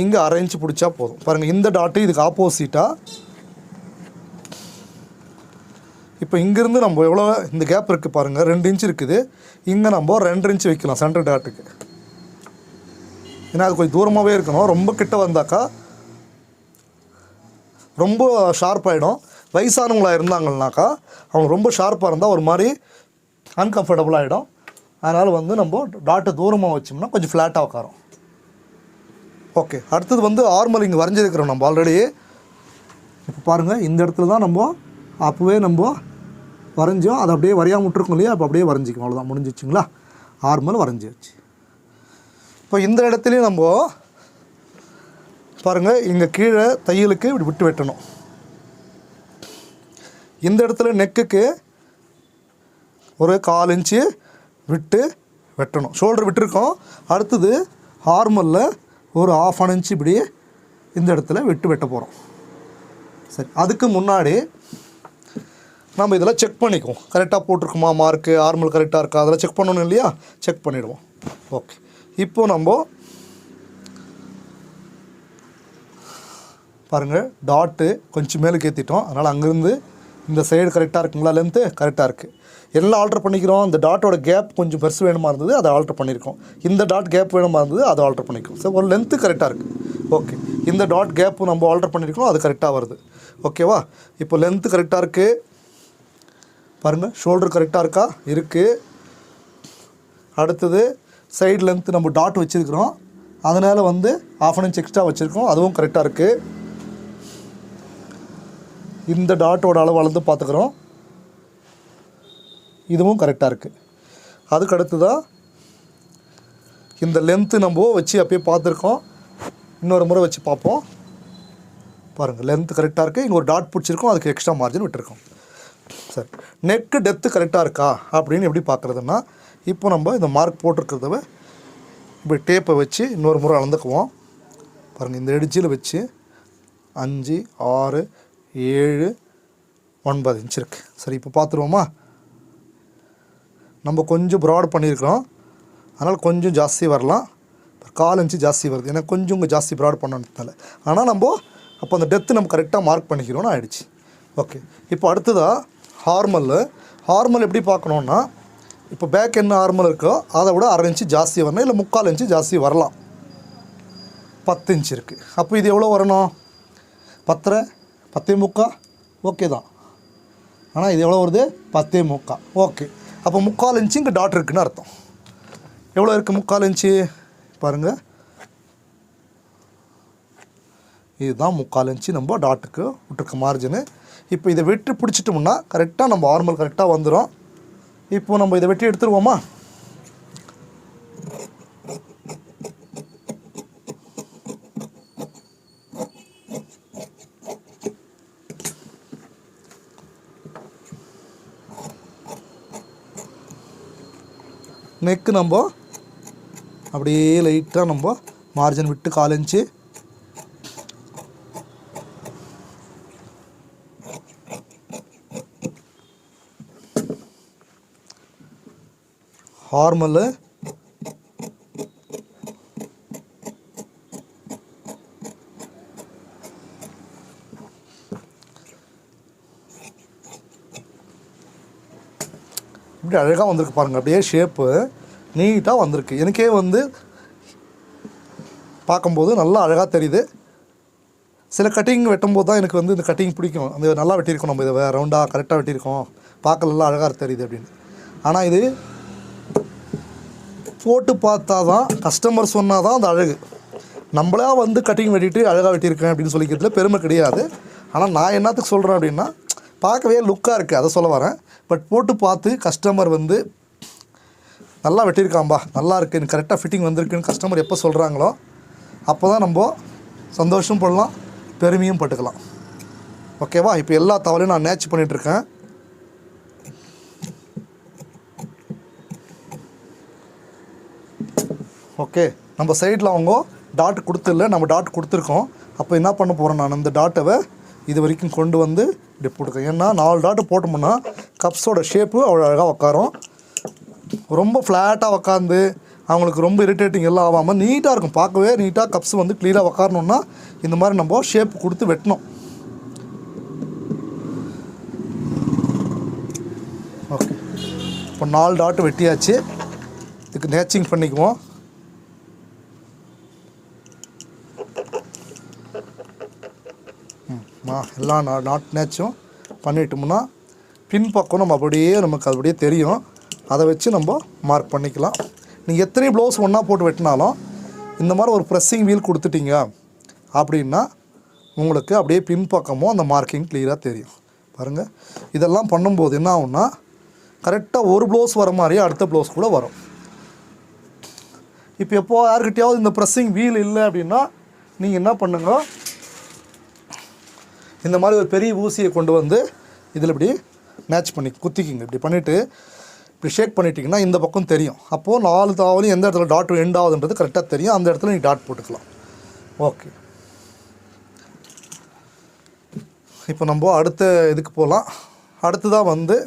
இங்கே 1/2 இன்ச் பிடிச்சா போதும். பாருங்கள், இந்த டாட்டு இதுக்கு ஆப்போசிட்டாக. இப்போ இங்கேருந்து நம்ம எவ்வளோ இந்த கேப் இருக்குது பாருங்கள், 2 இன்ச் இருக்குது. இங்கே நம்ம 2 இன்ச் வைக்கலாம் சென்டர் டாட்டுக்கு. ஏன்னா அது கொஞ்சம் தூரமாகவே இருக்கணும். ரொம்ப கிட்ட வந்தாக்கா ரொம்ப ஷார்ப்பாகிடும். வயசானவங்களாக இருந்தாங்கன்னாக்கா அவங்க ரொம்ப ஷார்ப்பாக இருந்தால் ஒரு மாதிரி அன்கம்ஃபர்டபுள் ஆகிடும். அதனால் நம்ம டாட்டை தூரமாக வச்சோம்னா கொஞ்சம் ஃப்ளாட்டாக உட்காரும். ஓகே, அடுத்தது ஆர்மல் இங்கே வரைஞ்சிருக்கிறோம் நம்ம ஆல்ரெடி. இப்போ பாருங்கள், இந்த இடத்துல தான் நம்ம அப்போவே வரைஞ்சோம். அதை அப்படியே வரையாமல் விட்டுருக்கோம் இல்லையா, அப்போ அப்படியே வரைஞ்சிக்கும். அவ்வளோதான், முடிஞ்சிச்சுங்களா? ஆர்மல் வரைஞ்சி வச்சு. இப்போ இந்த இடத்துலையும் நம்ம பாருங்கள், இங்கே கீழே தையலுக்கு இப்படி விட்டு வெட்டணும். இந்த இடத்துல நெக்குக்கு ஒரு 1/4 இன்ச்சு விட்டு வெட்டணும். ஷோல்டர் விட்டுருக்கோம். அடுத்தது ஆர்மலில் ஒரு 1/2 இன்ச்சு இப்படி இந்த இடத்துல விட்டு வெட்ட போகிறோம். சரி, அதுக்கு முன்னாடி நம்ம இதெல்லாம் செக் பண்ணிக்குவோம். கரெக்டாக போட்டிருக்குமா மார்க்கு, ஆர்மல் கரெக்டாக இருக்கா, அதெல்லாம் செக் பண்ணணும் இல்லையா? செக் பண்ணிவிடுவோம். ஓகே, இப்போது நம்ம பாருங்கள், டாட்டு கொஞ்சம் மேலுக்கு ஏற்றிட்டோம். அதனால் அங்கேருந்து இந்த சைடு கரெக்டாக இருக்குங்களா? லென்த்து கரெக்டாக இருக்குது. எல்லாம் ஆல்ட்ரு பண்ணிக்கிறோம். இந்த டாட்டோட கேப் கொஞ்சம் பெருசு வேணுமா இருந்தது, அதை ஆல்ட்ரு பண்ணியிருக்கோம். இந்த டாட் கேப் வேணுமா இருந்தது, அதை ஆல்ட்ரு பண்ணியிருக்கோம். ஸோ ஒரு லென்த்து கரெக்டாக இருக்குது. ஓகே, இந்த டாட் கேப்பு நம்ம ஆல்ட்ரு பண்ணியிருக்கோம், அது கரெக்டாக வருது. ஓகேவா? இப்போ லென்த்து கரெக்டாக இருக்குது. பாருங்கள், ஷோல்டர் கரெக்டாக இருக்கா? இருக்குது. அடுத்தது சைடு லென்த்து நம்ம டாட் வச்சுருக்கிறோம். அதனால் 1/2 இன்ச் எக்ஸ்ட்ரா வச்சுருக்கோம், அதுவும் கரெக்டாக இருக்குது. இந்த டாட்டோட அளவு அளந்து பார்த்துக்கிறோம், இதுவும் கரெக்டாக இருக்குது. அதுக்கு அடுத்து தான் இந்த லென்த்து நம்ம வச்சு அப்பயே பார்த்துருக்கோம். இன்னொரு முறை வச்சு பார்ப்போம். பாருங்கள், லென்த்து கரெக்டாக இருக்குது. இங்கே ஒரு டாட் பிடிச்சிருக்கோம், அதுக்கு எக்ஸ்ட்ரா மார்ஜின் விட்டுருக்கோம். சரி, நெக்கு டெப்த்து கரெக்டாக இருக்கா அப்படின்னு எப்படி பார்க்குறதுன்னா, இப்போ நம்ம இந்த மார்க் போட்டிருக்கிறத இப்படி டேப்பை வச்சு இன்னொரு முறை அளந்துக்குவோம். பாருங்கள், இந்த எட்ஜில் வச்சு 5, 6, 7, 9 இன்ச் இருக்குது. சரி, இப்போ பார்த்துருவோமா? நம்ம கொஞ்சம் ப்ராட் பண்ணியிருக்கிறோம், அதனால் கொஞ்சம் ஜாஸ்தி வரலாம். 1/4 இன்ச்சு ஜாஸ்தி வருது, ஏன்னா கொஞ்சம் இங்கே ஜாஸ்தி ப்ராட் பண்ணதுனால. ஆனால் நம்ம அப்போ அந்த டெப்த்து நம்ம கரெக்டாக மார்க் பண்ணிக்கிறோன்னு ஆகிடுச்சு. ஓகே, இப்போ அடுத்ததாக ஹார்மல் எப்படி பார்க்கணுன்னா, இப்போ பேக் என்ன ஹார்மல் இருக்கோ அதை விட 1/2 இன்ச்சு ஜாஸ்தி வரணும், இல்லை 3/4 இன்ச்சு ஜாஸ்தி வரலாம். 10 இன்ச் இருக்குது. அப்போ இது எவ்வளோ வரணும்? 10, 10.75. ஓகே தான். ஆனால் இது எவ்வளோ வருது? 10.75. ஓகே, அப்போ 3/4 இன்ச்சு இங்கே டாட் இருக்குதுன்னு அர்த்தம். எவ்வளோ இருக்குது 3/4 இன்ச்சு? பாருங்கள், இதுதான் 3/4 இன்ச்சு நம்ம டாட்டுக்கு விட்டுருக்க மார்ஜினு. இப்போ இதை வெட்டி பிடிச்சிட்டோம்னா கரெக்டாக நம்ம ஆர்மல் கரெக்டாக வந்துடும். இப்போ நம்ம இதை வெட்டி எடுத்துருவோமா? நெக்கு நம்ம அப்படியே லைட்டாக நம்ம மார்ஜின் விட்டு 1/4 இன்ச்சு ஹார்மல் இப்படி அழகாக வந்திருக்கு பாருங்கள். அப்படியே ஷேப்பு நீட்டாக வந்திருக்கு. எனக்கே பார்க்கும்போது நல்லா அழகாக தெரியுது. சில கட்டிங் வெட்டும்போது தான் எனக்கு இந்த கட்டிங் பிடிக்கும். அந்த நல்லா வெட்டியிருக்கோம், நம்ம இதை ரவுண்டாக கரெக்டாக வெட்டியிருக்கோம், பார்க்க நல்லா அழகாக தெரியுது அப்படின்னு. ஆனால் இது போட்டு பார்த்தா தான், கஸ்டமர் சொன்னால் தான் அந்த அழகு. நம்மளா கட்டிங் வெட்டிட்டு அழகாக வெட்டியிருக்கேன் அப்படின்னு சொல்லிக்கிறதுல பெருமை கிடையாது. ஆனால் நான் என்னத்துக்கு சொல்கிறேன் அப்படின்னா, பார்க்கவே லுக்காக இருக்குது, அதை சொல்ல வரேன். பட் போட்டு பார்த்து கஸ்டமர் நல்லா வெட்டியிருக்காம்பா, நல்லா இருக்குது, எனக்கு கரெக்டாக ஃபிட்டிங் வந்திருக்குன்னு கஸ்டமர் எப்போ சொல்கிறாங்களோ அப்போ தான் நம்ம சந்தோஷம் படலாம், பெருமையும் பட்டுக்கலாம். ஓகேவா? இப்போ எல்லா தவளையும் நான் நேச்சு பண்ணிகிட்ருக்கேன். ஓகே, நம்ம சைடில் அவங்க டாட் கொடுத்துடல, நம்ம டாட் கொடுத்துருக்கோம். அப்போ என்ன பண்ண போகிறேன், நான் இந்த டாட்டை இது வரைக்கும் கொண்டு வந்து இப்படி போட்டுக்கேன். ஏன்னா 4 டாட்டு போட்டோம்னா கப்ஸோட ஷேப்பு அவ்வளோ அழகாக உட்காரும். ரொம்ப ஃப்ளாட்டாக உக்காந்து அவங்களுக்கு ரொம்ப இரிட்டேட்டிங் எல்லாம் ஆகாமல் நீட்டாக இருக்கும். பார்க்கவே நீட்டாக கப்ஸ் வந்து க்ளீனாக உக்காரணுன்னா இந்த மாதிரி நம்ம ஷேப் கொடுத்து வெட்டணும். ஓகே, இப்போ 4 டாட்டு வெட்டியாச்சு. இதுக்கு நேச்சிங் பண்ணிக்குவோம். எல்லா நாட் நேச்சும் பண்ணிட்டோம்னா பின்பக்கம் நம்ம நமக்கு அப்படியே தெரியும். அதை வச்சு நம்ம மார்க் பண்ணிக்கலாம். நீங்கள் எத்தனை ப்ளவுஸ் ஒன்றா போட்டு வெட்டினாலும் இந்த மாதிரி ஒரு ப்ரெஸ்ஸிங் வீல் கொடுத்துட்டீங்க அப்படின்னா உங்களுக்கு அப்படியே பின்பக்கமும் அந்த மார்க்கிங் கிளியராக தெரியும். பாருங்கள், இதெல்லாம் பண்ணும்போது என்ன ஆகும்னா கரெக்டாக ஒரு ப்ளவுஸ் வர மாதிரியே அடுத்த ப்ளவுஸ் கூட வரும். இப்போ எப்போது யாருக்கிட்டையாவது இந்த ப்ரெஸ்ஸிங் வீல் இல்லை அப்படின்னா நீங்கள் என்ன பண்ணுங்க, இந்த மாதிரி ஒரு பெரிய ஊசியை கொண்டு வந்து இதில் இப்படி மேட்ச் பண்ணி குத்திக்கிங்க. இப்படி பண்ணிவிட்டு இப்படி ஷேக் பண்ணிட்டீங்கன்னா இந்த பக்கம் தெரியும். அப்போது 4 தாவலையும் எந்த இடத்துல டாட் எண்ட் ஆகுதுன்றது கரெக்டாக தெரியும். அந்த இடத்துல நீங்கள் டாட் போட்டுக்கலாம். ஓகே, இப்போ நம்ம அடுத்த இதுக்கு போகலாம். அடுத்ததாக வந்து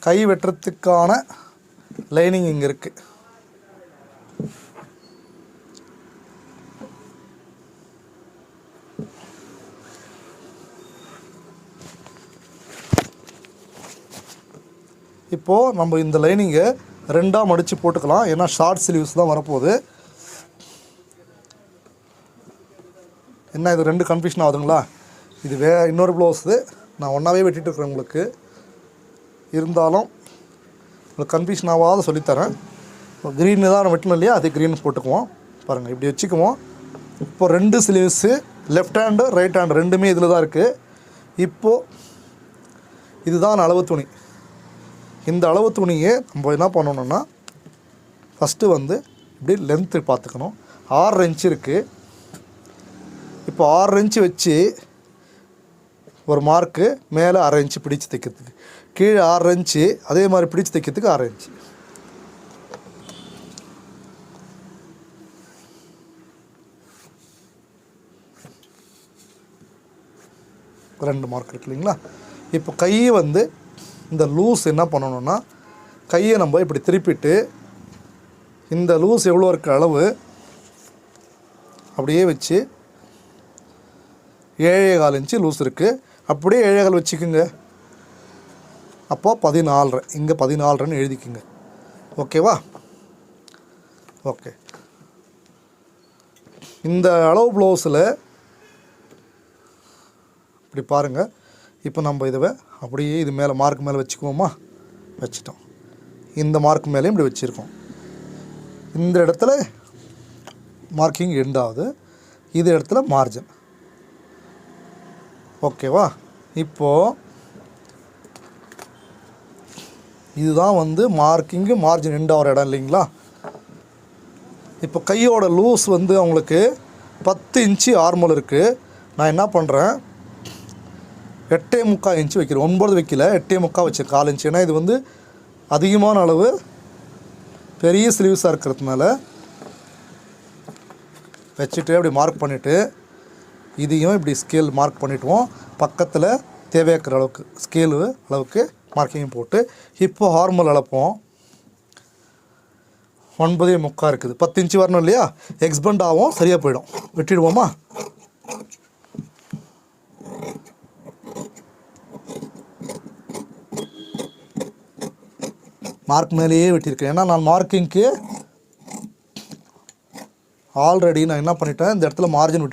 கை வெட்டுறதுக்கான லைனிங் இங்கே இருக்குது. இப்போது நம்ம இந்த லைனிங்கை 2ஆக மடித்து போட்டுக்கலாம். ஏன்னா ஷார்ட் ஸ்லீவ்ஸ் தான் வரப்போகுது. என்ன இது 2 கன்ஃபியூஷன் ஆகுதுங்களா? இது இன்னொரு ப்ளவுஸு நான் ஒன்றாவே வெட்டிகிட்டு இருக்கிறேன். உங்களுக்கு இருந்தாலும் உங்களுக்கு கன்ஃபியூஷன் ஆகாத சொல்லித்தரேன். இப்போ க்ரீனு தான் வெட்டணும் இல்லையா, அது க்ரீன் போட்டுக்குவோம். பாருங்கள், இப்படி வச்சுக்குவோம். இப்போ 2 sleeves left hand right hand ரெண்டுமே இதில் தான் இருக்குது. இப்போது இதுதான் அளவு துணி. இந்த அளவு துணியை நம்ம என்ன பண்ணணுன்னா ஃபஸ்ட்டு வந்து இப்படி லென்த்து பார்த்துக்கணும். 6 இன்ச் இருக்குது. இப்போ 6 இன்ச்சு வச்சு ஒரு மார்க்கு மேலே 1/2 இன்ச்சு பிடிச்சி தைக்கிறதுக்கு, கீழே 6 இன்ச்சு அதே மாதிரி பிடிச்சி தைக்கிறதுக்கு 1/2 இன்ச்சு. ரெண்டு மார்க் இருக்கு இல்லைங்களா? இப்போ கையை வந்து இந்த லூஸ் என்ன பண்ணணுன்னா கையை நம்ம இப்படி திருப்பிட்டு இந்த லூஸ் எவ்வளோ இருக்க அளவு அப்படியே வச்சு 7.25 இன்ச்சு லூஸ் இருக்குது. அப்படியே 7.25 வச்சுக்கோங்க. அப்போது 14.5 இங்கே 14.5 எழுதிக்குங்க. ஓகேவா? ஓகே, இந்த அளவு ப்ளவுஸில் இப்படி பாருங்கள். இப்போ நம்ம இதை அப்படியே இது மேலே மார்க் மேலே வச்சுக்குவோமா? வச்சுட்டோம். இந்த மார்க் மேலேயும் இப்படி வச்சுருக்கோம். இந்த இடத்துல மார்க்கிங் எண்ட் ஆகுது, இது இடத்துல மார்ஜின். ஓகேவா? இப்போது இதுதான் வந்து மார்ஜின் எண்ட் ஆகிற இடம் இல்லைங்களா? இப்போ கையோட லூஸ் வந்து அவங்களுக்கு 10 இன்ச்சு ஆர்மல் இருக்குது. நான் என்ன பண்ணுறேன், 8.25 இன்ச்சு வைக்கிறேன். 9 வைக்கல, 8.25 வச்சேன், 4 இன்ச்சு. ஏன்னா இது வந்து அதிகமான அளவு பெரிய ஸ்லீவ்ஸாக இருக்கிறதுனால வச்சுட்டு அப்படி மார்க் பண்ணிவிட்டு இதையும் இப்படி ஸ்கேல் மார்க் பண்ணிவிட்டுவோம். பக்கத்தில் தேவையாக்கிற அளவுக்கு ஸ்கேலு அளவுக்கு மார்க்கிங் போட்டு இப்போ ஹார்மல் அளப்போம். 9.25 இருக்குது. 10 இன்ச்சு வரணும் இல்லையா? எக்ஸ்பெண்ட் ஆகும், சரியாக போயிடும். வெட்டிடுவோமா? மார்க் மேலேயே வெட்டியிருக்கேன். ஏன்னா நான் மார்க்கிங்க்கு ஆல்ரெடி நான் என்ன பண்ணிட்டேன், இந்த இடத்துல மார்ஜின்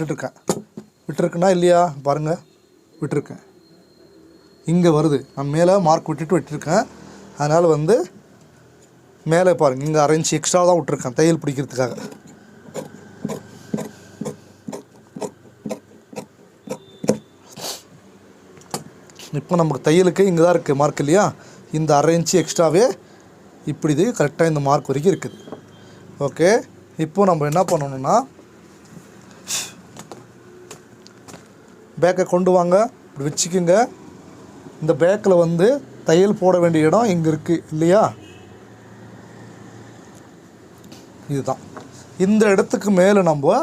விட்டுருக்கேன்னா இல்லையா? பாருங்கள், விட்டுருக்கேன். இங்கே வருது, நான் மேலே மார்க் விட்டுட்டு வெட்டியிருக்கேன். அதனால் வந்து மேலே பாருங்கள், இங்கே 1/2 இன்ச்சு எக்ஸ்ட்ரா தான் விட்டுருக்கேன் தையல் பிடிக்கிறதுக்காக. இப்போ நமக்கு தையலுக்கு இங்கே தான் இருக்குது மார்க் இல்லையா? இந்த 1/2 இன்ச்சு எக்ஸ்ட்ராவே இப்படி இது கரெக்டாக இந்த மார்க் வரைக்கும் இருக்குது. ஓகே, இப்போது நம்ம என்ன பண்ணணுன்னா பேக்கை கொண்டு வாங்க, இப்படி வச்சுக்கோங்க. இந்த பேக்கில் வந்து தையல் போட வேண்டிய இடம் இங்கே இருக்குது இல்லையா? இதுதான். இந்த இடத்துக்கு மேலே நம்ம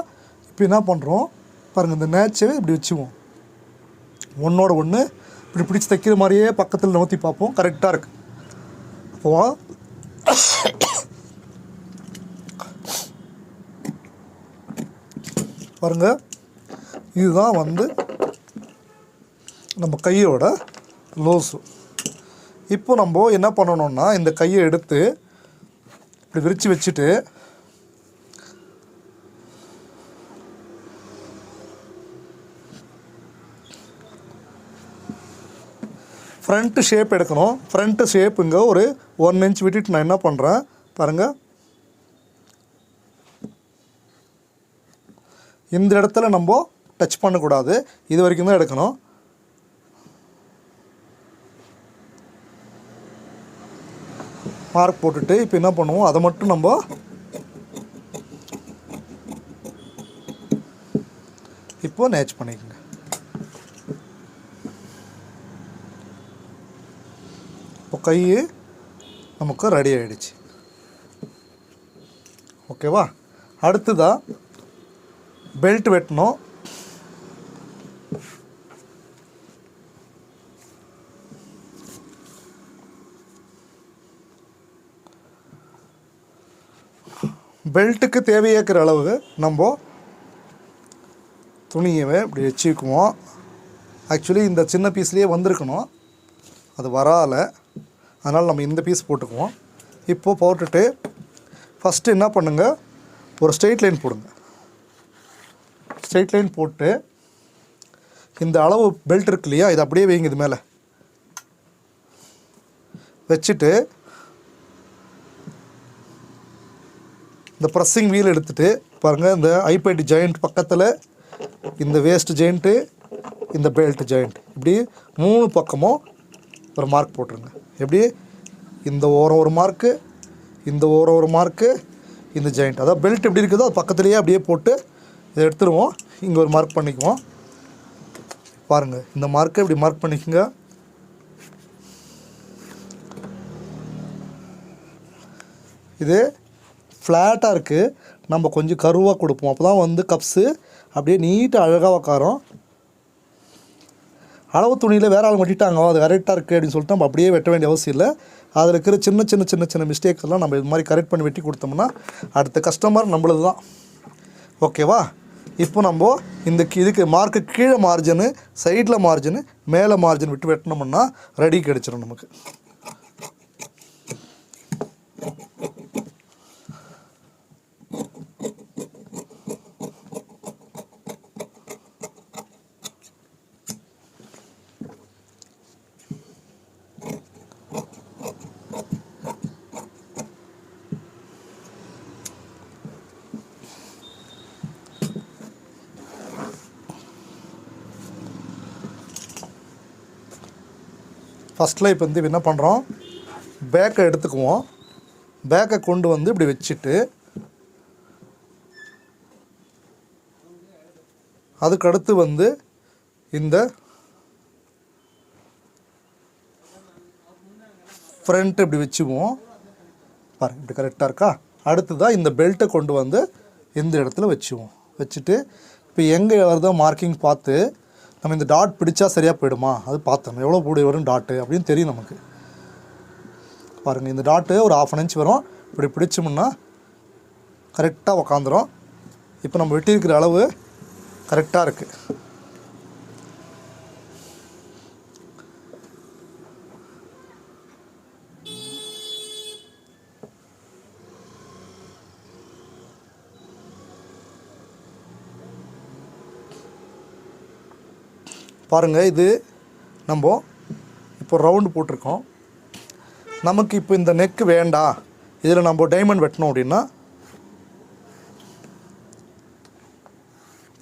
இப்போ என்ன பண்ணுறோம் பாருங்கள், இந்த நேச்சை இப்படி வச்சுக்குவோம். ஒன்றோட ஒன்று இப்படி பிடிச்சி தைக்கிற மாதிரியே பக்கத்தில் நோற்றி பார்ப்போம். கரெக்டாக இருக்குது. அப்போது பாருங்கள், இதுதான் வந்து நம்ம கையோட லோஸு. இப்போ நம்ம என்ன பண்ணணும்னா இந்த கையை எடுத்து இப்படி விரித்து வச்சுட்டு ஃப்ரண்ட்டு ஷேப் எடுக்கணும். ஃப்ரண்ட்டு ஷேப்புங்க ஒரு 1 இன்ச் விட்டுட்டு நான் என்ன பண்ணுறேன் பாருங்கள், இந்த இடத்துல நம்ம டச் பண்ணக்கூடாது, இது வரைக்கும் தான் எடுக்கணும். மார்க் போட்டுட்டு இப்போ என்ன பண்ணுவோம், அதை மட்டும் நம்ம இப்போ நேச் பண்ணிக்கோங்க. இப்போ கை நமக்கு ரெடி ஆகிடுச்சு. ஓகேவா? அடுத்ததாக பெல்ட் வெட்டணும். பெல்ட்டுக்கு தேவையாக்கிற அளவு நம்ம துணியவே இப்படி வச்சுக்குவோம். ஆக்சுவலி இந்த சின்ன பீஸ்லேயே வந்திருக்கணும், அது வராலை, அதனால் நம்ம இந்த பீஸ் போட்டுக்குவோம். இப்போது போட்டுட்டு ஃபஸ்ட்டு என்ன பண்ணுங்கள், ஒரு ஸ்ட்ரெயிட் லைன் போடுங்க. ஸ்ட்ரெயிட் லைன் போட்டு இந்த அளவு பெல்ட் இருக்கு இல்லையா, இது அப்படியே வைங்க. இது மேலே வச்சுட்டு இந்த ப்ரெஸ்ஸிங் வீல் எடுத்துகிட்டு பாருங்கள், இந்த ஐபைடி ஜாயிண்ட் பக்கத்தில் இந்த வேஸ்ட் ஜாயிண்ட்டு, இந்த பெல்ட் ஜாயிண்ட், இப்படி 3 பக்கமும் ஒரு மார்க் போட்டுருங்க. எப்படி, இந்த ஓரம் ஒரு மார்க்கு, இந்த ஓரம் ஒரு மார்க்கு, இந்த ஜாயிண்ட், அதாவது பெல்ட் எப்படி இருக்குதோ அது பக்கத்துலேயே அப்படியே போட்டு இதை எடுத்துருவோம். இங்கே ஒரு மார்க் பண்ணிக்குவோம். பாருங்கள், இந்த மார்க்கை இப்படி மார்க் பண்ணிக்கோங்க. இது ஃப்ளாட்டாக இருக்குது, நம்ம கொஞ்சம் கருவாக கொடுப்போம். அப்போ தான் வந்து கப்ஸு அப்படியே நீட்டாக அழகாக உக்காரோம். அளவு துணியில் வேறு ஆள் வெட்டிட்டாங்க, அது கரெக்டாக இருக்குது அப்படின்னு சொல்லிட்டு நம்ம அப்படியே வெட்ட வேண்டிய அவசியம் இல்லை. அதில் இருக்கிற சின்ன சின்ன சின்ன சின்ன மிஸ்டேக்ஸ் எல்லாம் நம்ம இது மாதிரி கரெக்ட் பண்ணி வெட்டி கொடுத்தோம்னா அடுத்த கஸ்டமர் நம்மளது தான். ஓகேவா? இப்போ நம்ம இந்த இதுக்கு மார்க்கு கீழே மார்ஜினு, சைடில் மார்ஜினு, மேலே மார்ஜின் விட்டு வெட்டினோம்னா ரெடி கிடச்சிடும் நமக்கு. ஃபஸ்ட்டில் இப்போ வந்து என்ன பண்ணுறோம், பேக்கை எடுத்துக்குவோம். பேக்கை கொண்டு வந்து இப்படி வச்சுட்டு அதுக்கடுத்து வந்து இந்த ஃப்ரண்ட் இப்படி வச்சுக்குவோம். பாருங்கள், இப்படி கரெக்டாக இருக்கா? அடுத்து தான் இந்த பெல்ட்டை கொண்டு வந்து இந்த இடத்துல வச்சுக்குவோம். வச்சுட்டு இப்போ எங்கே வருதோ மார்க்கிங் பார்த்து நம்ம இந்த டாட் பிடிச்சா சரியாக போயிடுமா அது பார்த்தோம், எவ்வளோ கூடி வரும் டாட்டு அப்படின்னு தெரியும் நமக்கு. பாருங்கள், இந்த டாட்டு ஒரு 1/2 இன்ச் வரும். இப்படி பிடிச்சோம்னா கரெக்டாக உக்காந்துரும். இப்போ நம்ம வெட்டியிருக்கிற அளவு கரெக்டாக இருக்குது. பாருங்கள், இது நம்ம இப்போ ரவுண்டு போட்டிருக்கோம். நமக்கு இப்போ இந்த நெக்கு வேண்டாம், இதில் நம்ம டைமண்ட் வெட்டணும் அப்படின்னா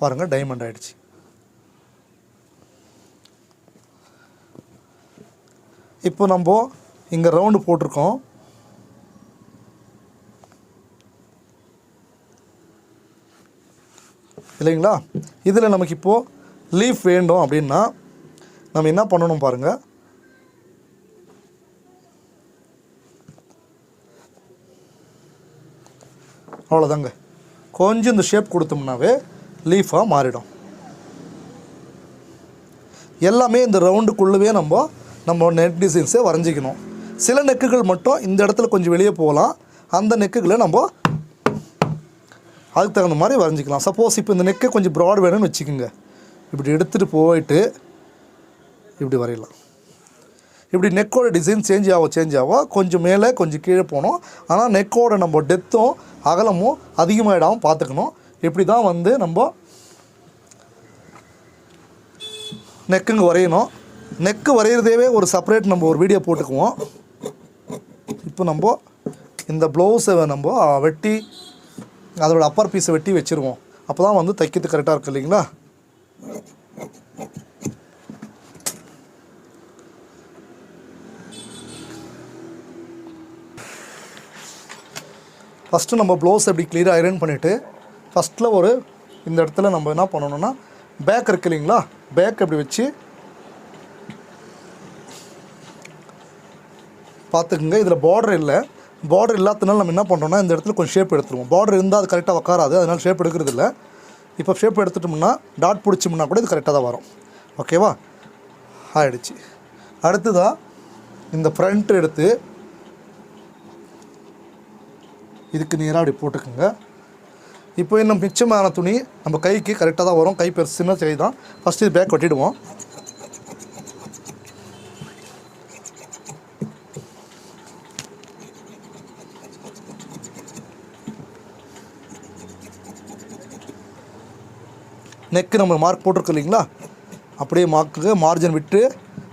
பாருங்கள், டைமண்ட் ஆகிடுச்சு. இப்போ நம்ம இங்கே ரவுண்டு போட்டிருக்கோம். இல்லைங்களா? இதில் நமக்கு இப்போது லீஃப் வேண்டும் அப்படின்னா நம்ம என்ன பண்ணணும் பாருங்கள். அவ்வளோதாங்க. கொஞ்சம் இந்த ஷேப் கொடுத்தோம்னாவே லீஃபாக மாறிடும். எல்லாமே இந்த ரவுண்டுக்குள்ளவே நம்ம நெக் டிசைன்ஸை வரைஞ்சிக்கணும். சில நெக்குகள் மட்டும் இந்த இடத்துல கொஞ்சம் வெளியே போகலாம். அந்த நெக்குகளை நம்ம அதுக்கு தகுந்த மாதிரி வரைஞ்சிக்கலாம். சப்போஸ் இப்போ இந்த நெக்கை கொஞ்சம் ப்ராட் வேணும்னு வச்சுக்கோங்க. இப்படி எடுத்துகிட்டு போயிட்டு இப்படி வரையலாம். இப்படி நெக்கோட டிசைன் சேஞ்ச் ஆக கொஞ்சம் மேலே கொஞ்சம் கீழே போகணும். ஆனால் நெக்கோட நம்ம டெப்த்தும் அகலமும் அதிகமாகிடாமல் பார்த்துக்கணும். இப்படி தான் வந்து நம்ம நெக்குங்க வரையணும். நெக்கு வரைகிறதேவே ஒரு செப்பரேட் நம்ம ஒரு வீடியோ போட்டுக்குவோம். இப்போ நம்ம இந்த ப்ளவுஸை நம்ம வெட்டி அதோட அப்பர் பீஸை வெட்டி வச்சுருவோம். அப்போ தான் வந்து தைக்கிறது கரெக்டாக இருக்குது இல்லைங்களா? ஃபஸ்ட்டு நம்ம ப்ளவுஸ் எப்படி கிளியராக ஐரன் பண்ணிவிட்டு ஃபஸ்ட்டில் இந்த இடத்துல நம்ம என்ன பண்ணணும்னா பேக் இருக்குது இல்லைங்களா? பேக் அப்படி வச்சு பார்த்துக்குங்க. இதில் பார்டர் இல்லை. பார்டர் இல்லாததுனால நம்ம என்ன பண்ணுறோம்னா இந்த இடத்துல கொஞ்சம் ஷேப் எடுத்துருவோம். பார்டர் இருந்தால் அது கரெக்டாக உட்காராது. அதனால் ஷேப் எடுக்கிறது இல்லை. இப்போ ஷேப் எடுத்துட்டோம்னா டாட் பிடிச்சோம்னா கூட இது கரெக்டாக தான் வரும். ஓகேவா? ஆகிடுச்சு. அடுத்ததாக இந்த ஃப்ரண்ட் எடுத்து இதுக்கு நேராக அப்படி போட்டுக்குங்க. இப்போ இன்னும் மிச்சமான துணி நம்ம கைக்கு கரெக்டாக தான் வரும். கை பெருசு சின்ன கை தான். ஃபஸ்ட்டு இது பேக் வெட்டிடுவோம். நெக்கு நம்ம மார்க் போட்டிருக்கு இல்லைங்களா? அப்படியே மார்க்குக்கு மார்ஜின் விட்டு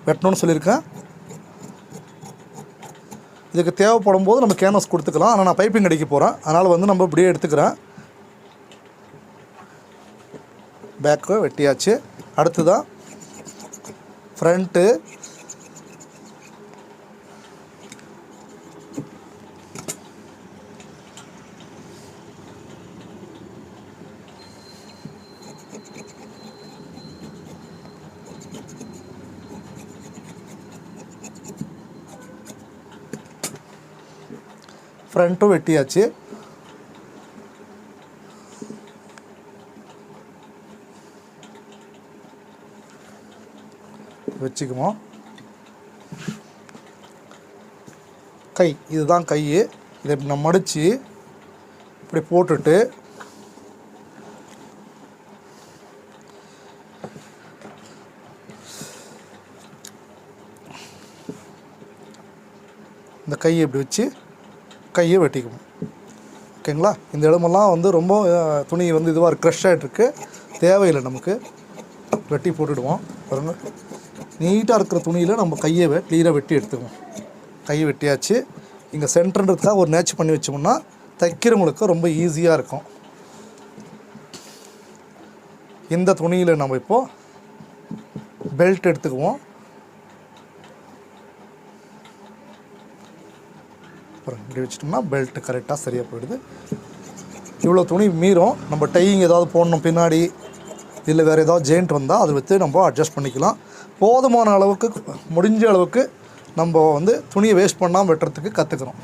வெட்டணும்னு சொல்லியிருக்கேன். இதுக்கு தேவைப்படும் போது நம்ம கேன்வாஸ் கொடுத்துக்கலாம். ஆனால் நான் பைப்பிங் அடிக்க போகிறேன். அதனால் வந்து நம்ம இப்படியே எடுத்துக்கிறேன். பேக்கு வெட்டியாச்சு. அடுத்ததான் ஃப்ரண்ட்டு ஃப்ரண்ட்டும் வெட்டியாச்சு. வச்சுக்குவோம். கை இதுதான் கை. இதை இப்படி நம்ம மடித்து இப்படி போட்டுட்டு இந்த கையை இப்படி வச்சு கையை வெட்டிக்குவோம். ஓகேங்களா? இந்த இடமெல்லாம் வந்து ரொம்ப துணி வந்து இதுவாக க்ரஷ் ஆகிட்டுருக்கு. தேவையில்லை. நமக்கு வெட்டி போட்டுடுவோம். பாருங்க, நீட்டாக இருக்கிற துணியில் நம்ம கையை க்ளீனாக வெட்டி எடுத்துக்குவோம். கையை வெட்டியாச்சு. இங்கே சென்டர்ன்றதுக்காக ஒரு நேச்சு பண்ணி வச்சோம்னா தைக்கிறவங்களுக்கு ரொம்ப ஈஸியாக இருக்கும். இந்த துணியில் நம்ம இப்போது பெல்ட் எடுத்துக்குவோம். அப்புறம் இப்படி வச்சிட்டோம்னா பெல்ட்டு கரெக்டாக சரியாக போயிடுது. இவ்வளோ துணி மீறும். நம்ம டையிங் ஏதாவது போடணும் பின்னாடி, இல்லை வேறு ஏதாவது ஜெயிண்ட் வந்தால் அதை வச்சு நம்ம அட்ஜஸ்ட் பண்ணிக்கலாம். போதுமான அளவுக்கு முடிஞ்ச அளவுக்கு நம்ம வந்து துணியை வேஸ்ட் பண்ணாமல் வெட்டுறதுக்கு கற்றுக்குறோம்.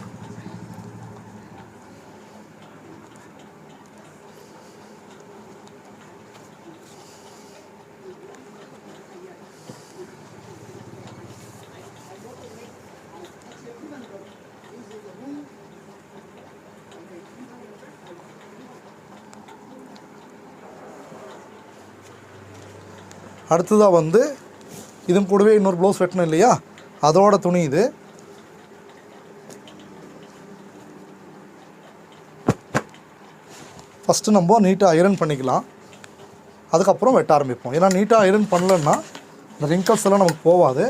அடுத்ததாக வந்து இதுவும் கூடவே இன்னொரு ப்ளவுஸ் வெட்டணும் இல்லையா? அதோட துணி இது. ஃபஸ்ட்டு நம்ம நீட்டாக ஐரன் பண்ணிக்கலாம். அதுக்கப்புறம் வெட்ட ஆரம்பிப்போம். ஏன்னா நீட்டாக ஐரன் பண்ணலன்னா இந்த ரிங்கல்ஸ் எல்லாம் நமக்கு போகாது.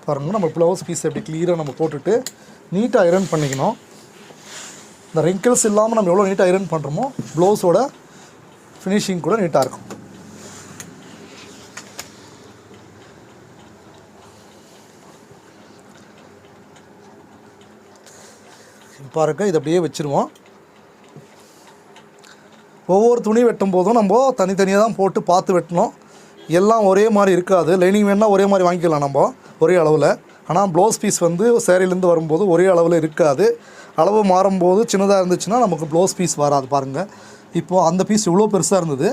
பாருங்கள், நம்ம ப்ளவுஸ் பீஸ் எப்படி கிளியராக நம்ம போட்டுட்டு நீட்டாக ஐரன் பண்ணிக்கணும். இந்த ரிங்கிள்ஸ் இல்லாமல் நம்ம எவ்வளோ நீட்டாக ஐரன் பண்ணுறோமோ ப்ளவுஸோட ஃபினிஷிங் கூட நீட்டாக இருக்கும். பாருங்க, இதை அப்படியே வச்சுருவோம். ஒவ்வொரு துணி வெட்டும் போதும் நம்ம தனித்தனியாக தான் போட்டு பார்த்து வெட்டணும். எல்லாம் ஒரே மாதிரி இருக்காது. லைனிங் வேணால் ஒரே மாதிரி வாங்கிக்கலாம் நம்ம ஒரே அளவில். ஆனால் ப்ளவுஸ் பீஸ் வந்து சேரீலேருந்து வரும்போது ஒரே அளவில் இருக்காது. அளவு மாறும்போது சின்னதாக இருந்துச்சுன்னா நமக்கு ப்ளவுஸ் பீஸ் வராது. பாருங்கள், இப்போது அந்த பீஸ் இவ்வளோ பெருசாக இருந்தது,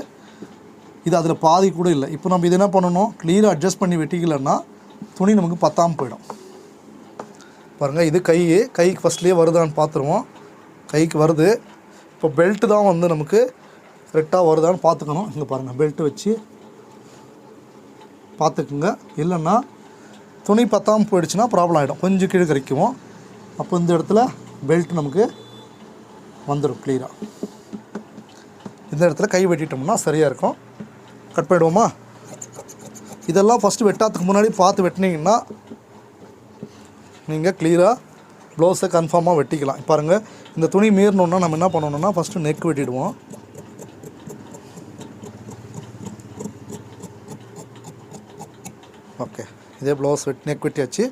இது அதில் பாதி கூட இல்லை. இப்போ நம்ம இது என்ன பண்ணணும், கிளியராக அட்ஜஸ்ட் பண்ணி வெட்டிக்கலன்னா துணி நமக்கு பத்தாமல் போயிடும். பாருங்கள், இது கைக்கு ஃபஸ்ட்லேயே வருதான்னு பார்த்துருவோம். கைக்கு வருது. இப்போ பெல்ட்டு தான் வந்து நமக்கு கரெக்டாக வருதான்னு பார்த்துக்கணும். இங்கே பாருங்கள், பெல்ட்டு வச்சு பார்த்துக்குங்க. இல்லைன்னா துணி பத்தாமல் போயிடுச்சுன்னா ப்ராப்ளம் ஆகிடும், கொஞ்சம் கீழே கறிக்குவோம். அப்போ இந்த இடத்துல பெல்ட் நமக்கு வந்துடும் கிளியராக. இந்த இடத்துல கை வெட்டிட்டோம்னா சரியாக இருக்கும். கட் பண்ணிவிடுவோமா? இதெல்லாம் ஃபஸ்ட்டு வெட்டாததுக்கு முன்னாடி பார்த்து வெட்டினீங்கன்னா நீங்கள் கிளியராக ப்ளவுஸை கன்ஃபார்மாக வெட்டிக்கலாம். பாருங்கள், இந்த துணி மீறணுன்னா நம்ம என்ன பண்ணணுன்னா ஃபஸ்ட்டு நெக் வெட்டிடுவோம். ஓகே, இதே ப்ளவுஸ் நெக் வெட்டியாச்சு.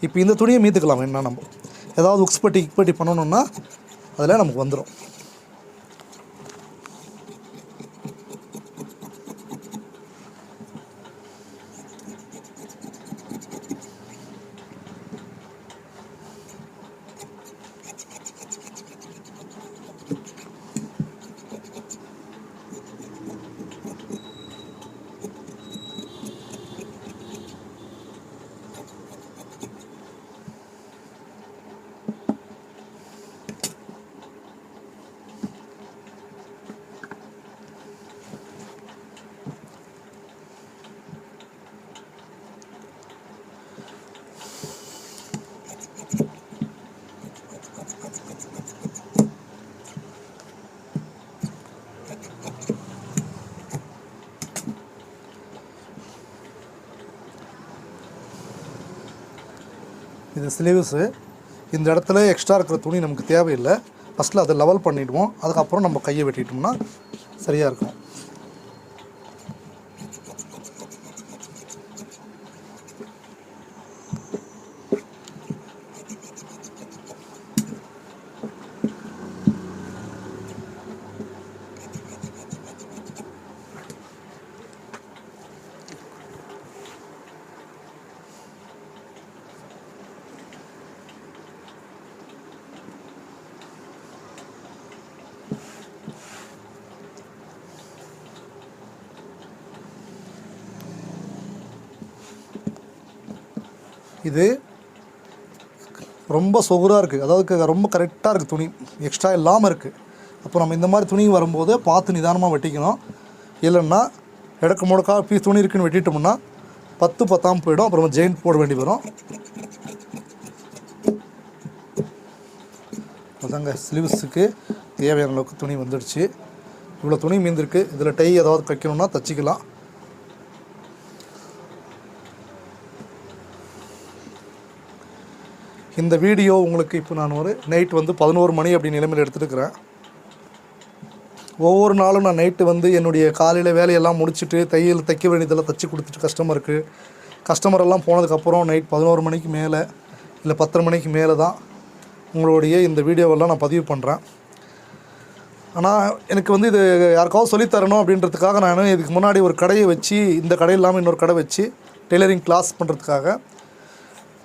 இப்போ இந்த துணியை மீத்துக்கலாம். என்ன நம்ம ஏதாவது உக்ஸ் பட்டி பண்ணணுன்னா அதில் நமக்கு வந்துடும். இது ஸ்லீவ்ஸு. இந்த இடத்துல எக்ஸ்ட்ரா இருக்கிற துணி நமக்கு தேவையில்லை. ஃபஸ்ட்டில் அதை லெவல் பண்ணிவிடுவோம். அதுக்கப்புறம் நம்ம கையை வெட்டிட்டோம்னா சரியாக இருக்கும். இது ரொம்ப சொகுராக இருக்குது, அதாவது ரொம்ப கரெக்டாக இருக்குது, துணி எக்ஸ்ட்ரா இல்லாமல் இருக்குது. அப்போ நம்ம இந்த மாதிரி துணி வரும்போது பார்த்து நிதானமாக வெட்டிக்கணும். இல்லைன்னா இடக்கு முடக்கா பீஸ் துணி இருக்குன்னு வெட்டிட்டோம்னா பத்தாமல் போயிடும். அப்புறம் ஜெயின்ட் போட வேண்டி வரும். அதாங்க, ஸ்லீவ்ஸுக்கு தேவையான அளவுக்கு துணி வந்துடுச்சு. இவ்வளோ துணி மீந்திருக்கு. இதில் டை ஏதாவது தைக்கணும்னா தைச்சிக்கலாம். இந்த வீடியோ உங்களுக்கு இப்போ நான் ஒரு நைட் வந்து 11 மணி அப்படி நிலைமையில் எடுத்துருக்கிறேன். ஒவ்வொரு நாளும் நான் நைட்டு வந்து என்னுடைய காலையில் வேலையெல்லாம் முடிச்சுட்டு தைக்க வேண்டியதெல்லாம் தைச்சி கொடுத்துட்டு கஸ்டமரெல்லாம் போனதுக்கப்புறம் நைட் 11 மணிக்கு மேலே இல்லை 10 மணிக்கு மேலே தான் உங்களுடைய இந்த வீடியோவெல்லாம் நான் பதிவு பண்ணுறேன். ஆனால் எனக்கு வந்து இது யாருக்காவது சொல்லித்தரணும் அப்படின்றதுக்காக நான் இதுக்கு முன்னாடி ஒரு கடையை வச்சு, இந்த கடை இல்லாமல் இன்னொரு கடை வச்சு டெய்லரிங் கிளாஸ் பண்ணுறதுக்காக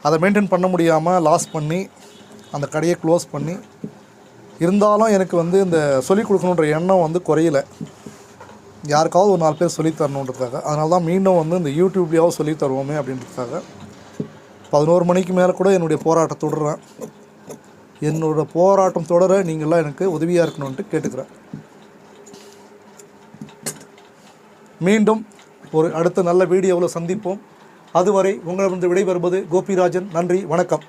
அதை மெயின்டைன் பண்ண முடியாமல் லாஸ் பண்ணி அந்த கடையை க்ளோஸ் பண்ணி, இருந்தாலும் எனக்கு வந்து இந்த சொல்லிக் கொடுக்கணுன்ற எண்ணம் வந்து குறையல. யாருக்காவது ஒரு 4 பேர் சொல்லித்தரணுன்றதுக்காக. அதனால தான் மீண்டும் வந்து இந்த யூடியூப்லேயாவது சொல்லி தருவோமே அப்படின்றதுக்காக 11 மணிக்கு மேலே கூட என்னுடைய போராட்டம் தொடர்றேன். என்னோடய போராட்டம் தொடர நீங்கள்லாம் எனக்கு உதவியாக இருக்கணும்ன்ட்டு கேட்டுக்கிறேன். மீண்டும் ஒரு அடுத்த நல்ல வீடியோவில் சந்திப்போம். அதுவரை உங்களிடம் விடைபெறுவது கோபிராஜன். நன்றி, வணக்கம்.